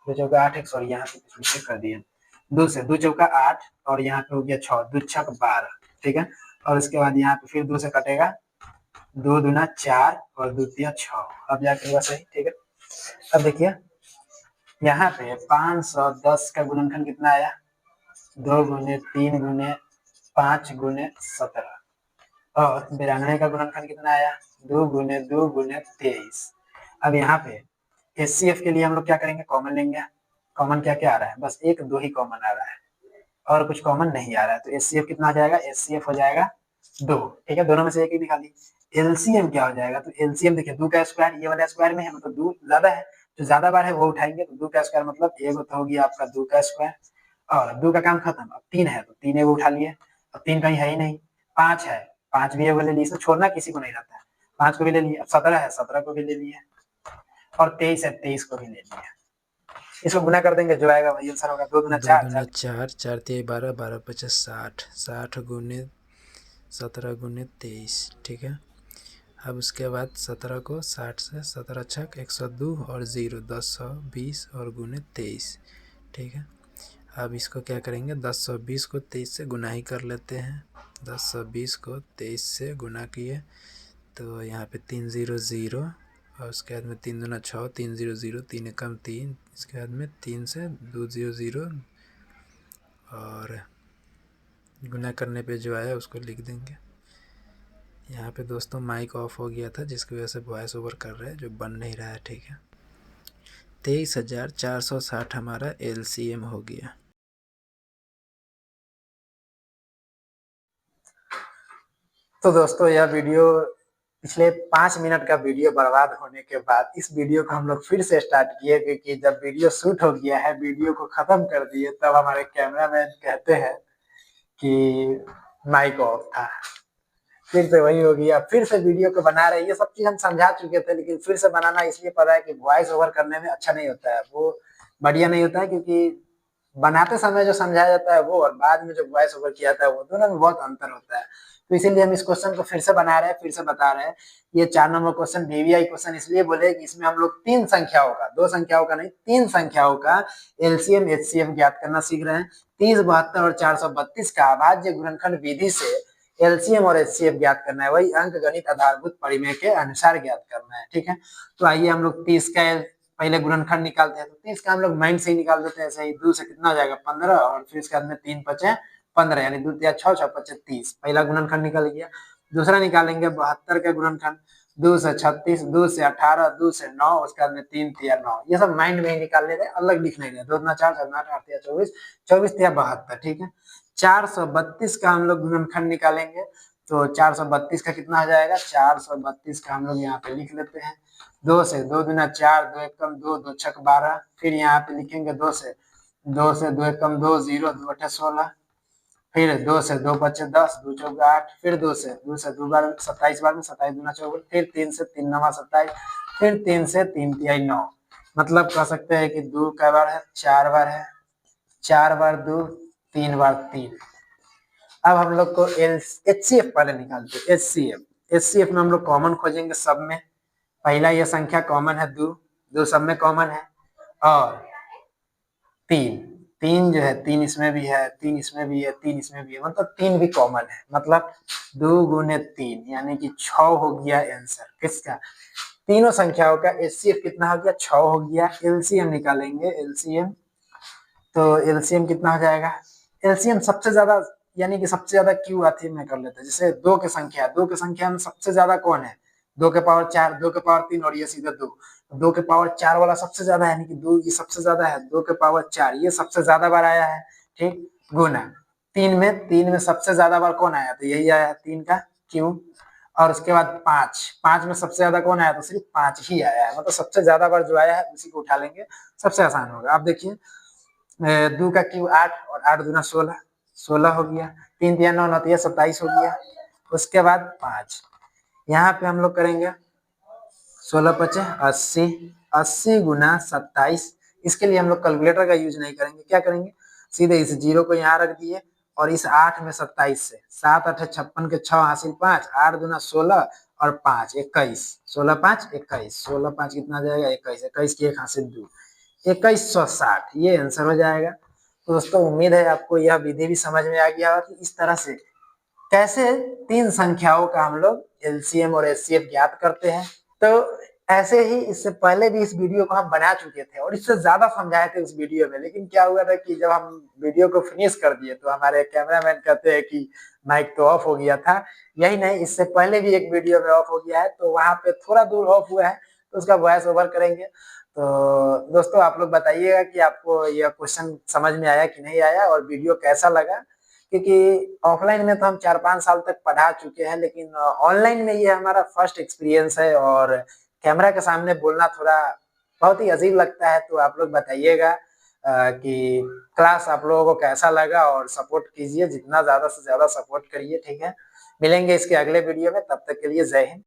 2 चौका 8, 1 सॉरी यहाँ पे कुछ मिस्टेक कर दिए, 2 से 2 चौका 8 और यहाँ पे हो गया 6, 2 छक 12, ठीक है, और उसके बाद यहाँ पे फिर 2 से कटेगा, 2 दूना 4 और 2 तिया 6, अब जाके हुआ सही, ठीक है। अब देखिए यहाँ पे 510 का गुणनखंड कितना आया, 2 गुने 3 गुने 5 गुने 17, और 92 का गुणनखंड कितना आया, 2 गुने 2 गुने 23। अब यहाँ पे एचसीएफ के लिए हम लोग क्या करेंगे, कॉमन लेंगे। कॉमन क्या क्या आ रहा है, बस 1 2 ही कॉमन आ रहा है, और कुछ कॉमन नहीं आ रहा है, तो एचसीएफ कितना आ जाएगा, एचसीएफ हो जाएगा 2, ठीक है, दोनों में से एक ही निकाली। एलसीएम क्या हो जाएगा, तो एलसीएम देखिए 2 का स्क्वायर ये वाला स्क्वायर में है, मतलब 2 ज्यादा है, जो ज्यादा बार है वो उठाएंगे, तो 2 का स्क्वायर मतलब एक तो हो गया आपका 2 का स्क्वायर, और 2 का काम खत्म। अब 3 है तो 3 एगो उठा लिए, अब 3 कहीं है ही नहीं, 5 है, 5 भी एगो ले लिए, इसको छोड़ना किसी को नहीं रहता है, 5 को भी ले लिए, अब 17 है 17 को भी ले लिए, और 23 है 23 को भी ले लिए, इसको गुना कर देंगे, जो आएगा वही आंसर होगा, 2 दूना 4 4 4 3 12 12 50 60 60 गुने 17 गुने 23, ठीक है। अब उसके बाद 17 को 60 से 17 छक 102 और 0 10 20 और गुने 23, ठीक है। अब इसको क्या करेंगे, 1020 को 23 से गुना ही कर लेते हैं। 1020 को 23 से गुना किए तो यहाँ पे 3 0 0, और उसके बाद में 3 दूना 6, 3 0 0, 3 एकम 3, इसके बाद में 3 से 2 0 0, और गुना करने पे जो आया उसको लिख देंगे। यहाँ पे दोस्तों माइक ऑफ हो गया था, जिसकी वजह से वॉइस ओवर कर रहे हैं, जो बन नहीं रहा है, ठीक है। 23,460 हमारा एलसीएम हो गया। तो दोस्तों यह वीडियो पिछले 5 मिनट का वीडियो बर्बाद होने के बाद इस वीडियो को हम लोग फिर से स्टार्ट किए, क्योंकि जब वीडियो शूट हो गया है, वीडियो को खत्म कर दिए, तब हमारे कैमरामैन कहते हैं कि माइक ऑफ था, फिर से वही हो गया, फिर से वीडियो को बना रहे। ये सब चीज हम समझा चुके थे, लेकिन फिर से बनाना इसलिए पड़ रहा है कि वॉइस ओवर करने में अच्छा नहीं होता है, वो बढ़िया नहीं होता है, क्योंकि बनाते समय जो समझाया जाता है वो, और बाद में जो वॉइस ओवर किया जाता है वो, दोनों में बहुत अंतर होता है। तो इसीलिए हम इस क्वेश्चन को फिर से बना रहे हैं, फिर से बता रहे हैं। ये 4 नंबर क्वेश्चन वीवीआई क्वेश्चन इसलिए बोले कि इसमें हम लोग 3 संख्याओं का, 2 संख्याओं का नहीं, 3 संख्याओं का एलसीएम एचसीएफ ज्ञात करना सीख रहे हैं। 30, 72 और 432 का अभाज्य गुणनखंड विधि से एलसीएम और एचसीएफ ज्ञात करना है, वही अंक गणित आधारभूत परिमेय के अनुसार ज्ञात करना है। ठीक है, तो आइए हम लोग 30 का पहले गुणनखंड निकालते हैं। तो 30 का हम लोग माइंड से ही निकाल देते हैं, ऐसे ही। 2 से कितना हो जाएगा 15, और फिर इसके बाद में 3 5 15, यानी 2 या 6 6 5 30। पहला गुणनखंड निकल गया। दूसरा निकालेंगे 72 का गुणनखंड। 2 से 36, 2 से 18, 2 से 9, उसके बाद में 3 3 9। ये सब माइंड में ही निकाल लेते हैं, अलग लिख नहीं रहे। 2 4 4 8 8 24, 24 72। ठीक है, 432 का हम लोग गुणनखंड निकालेंगे। तो 432 का कितना हो जाएगा, 432 का हम लोग यहाँ पे लिख लेते हैं। 2 से 2 दूना 4, 2 एक कम 2, 2 छक 12। फिर यहाँ पे लिखेंगे 2 से 2 एक कम 2, 0, 2 8 16। फिर 2 से 2 बचे 10, 2 चौक 8। फिर 2 से 2 बार 27 बार में 27 दूना 54। फिर 3 से 3 नवा 27। फिर 3 से 3 तिहाई 9। मतलब कह सकते हैं कि 2 कै बार है, 4 बार है। 4 बार 2, 3 बार 3। अब हम लोग को एचसीएफ पहले निकालते हैं। एचसीएफ में हम लोग कॉमन खोजेंगे सब में। पहला ये संख्या कॉमन है 2, 2 सब में कॉमन है। और 3, 3 जो है 3 इसमें भी है, 3 इसमें भी है, 3 इसमें भी है, मतलब 3 भी कॉमन है। मतलब 2 गुने 3 यानी कि 6 हो गया आंसर किसका, तीनों संख्याओं का एचसीएफ कितना हो गया, 6 हो गया। एलसीएम निकालेंगे, एलसीएम। तो एलसीएम कितना हो जाएगा, एलसीएम सबसे ज्यादा, यानी कि सबसे ज्यादा क्यू आती है मैं कर लेते हैं। जैसे 2 की संख्या में सबसे ज्यादा कौन है, 2 के पावर 4, 2 के पावर 3, और ये सीधे 2। 2 के पावर 4 वाला सबसे ज्यादा है, यानी कि 2 ये सबसे ज्यादा है। 2 के पावर 4 ये सबसे ज्यादा बार आया है। ठीक, गुना 3 में सबसे ज्यादा बार कौन आया, तो यही आया 3 का क्यू। और उसके बाद 5 में सबसे ज्यादा कौन आया, तो सिर्फ 5 ही आया है। मतलब सबसे ज्यादा बार जो आया है उसी को उठा लेंगे, सबसे आसान होगा। आप देखिए 2 का क्यू 8, और 8 दूना 16, 16 हो गया। 3 3 9 9 27 हो गया। उसके बाद 5, यहाँ पे हम लोग करेंगे 16 पचे 80, 80 गुना 27। इसके लिए हम लोग कैलकुलेटर का यूज नहीं करेंगे, क्या करेंगे, सीधे इस 0 को यहाँ रख दिए, और इस 8 में 27 से 7 8 56 के 6 हासिल 5, 8 दूना 16, और 5 21, 16 5 21, 16 5 कितना आ जाएगा 21, 21 की 1 हासिल 2, 2160, ये आंसर हो जाएगा। तो दोस्तों उम्मीद है आपको यह विधि भी समझ में आ गया कि इस तरह से कैसे 3 संख्याओं का हम लोग एलसीएम और एचसीएफ ज्ञात करते हैं। तो ऐसे ही इससे पहले भी इस वीडियो को हम बना चुके थे, और इससे ज्यादा समझाए थे उस वीडियो में। लेकिन क्या हुआ था कि जब हम वीडियो को फिनिश कर दिए तो हमारे कैमरामैन कहते हैं कि माइक तो ऑफ हो गया था। यही नहीं, इससे पहले भी एक वीडियो में ऑफ हो गया है, तो वहां पे थोड़ा दूर ऑफ हुआ है, तो उसका वॉइस ओवर करेंगे। तो दोस्तों आप लोग बताइएगा कि आपको यह क्वेश्चन समझ में आया कि नहीं आया, और वीडियो कैसा लगा। क्योंकि ऑफलाइन में तो हम 4-5 साल तक पढ़ा चुके हैं, लेकिन ऑनलाइन में ये हमारा फर्स्ट एक्सपीरियंस है, और कैमरा के सामने बोलना थोड़ा बहुत ही अजीब लगता है। तो आप लोग बताइएगा कि क्लास आप लोगों को कैसा लगा, और सपोर्ट कीजिए, जितना ज्यादा से ज्यादा सपोर्ट करिए। ठीक है, मिलेंगे इसके अगले वीडियो में, तब तक के लिए जय हिंद।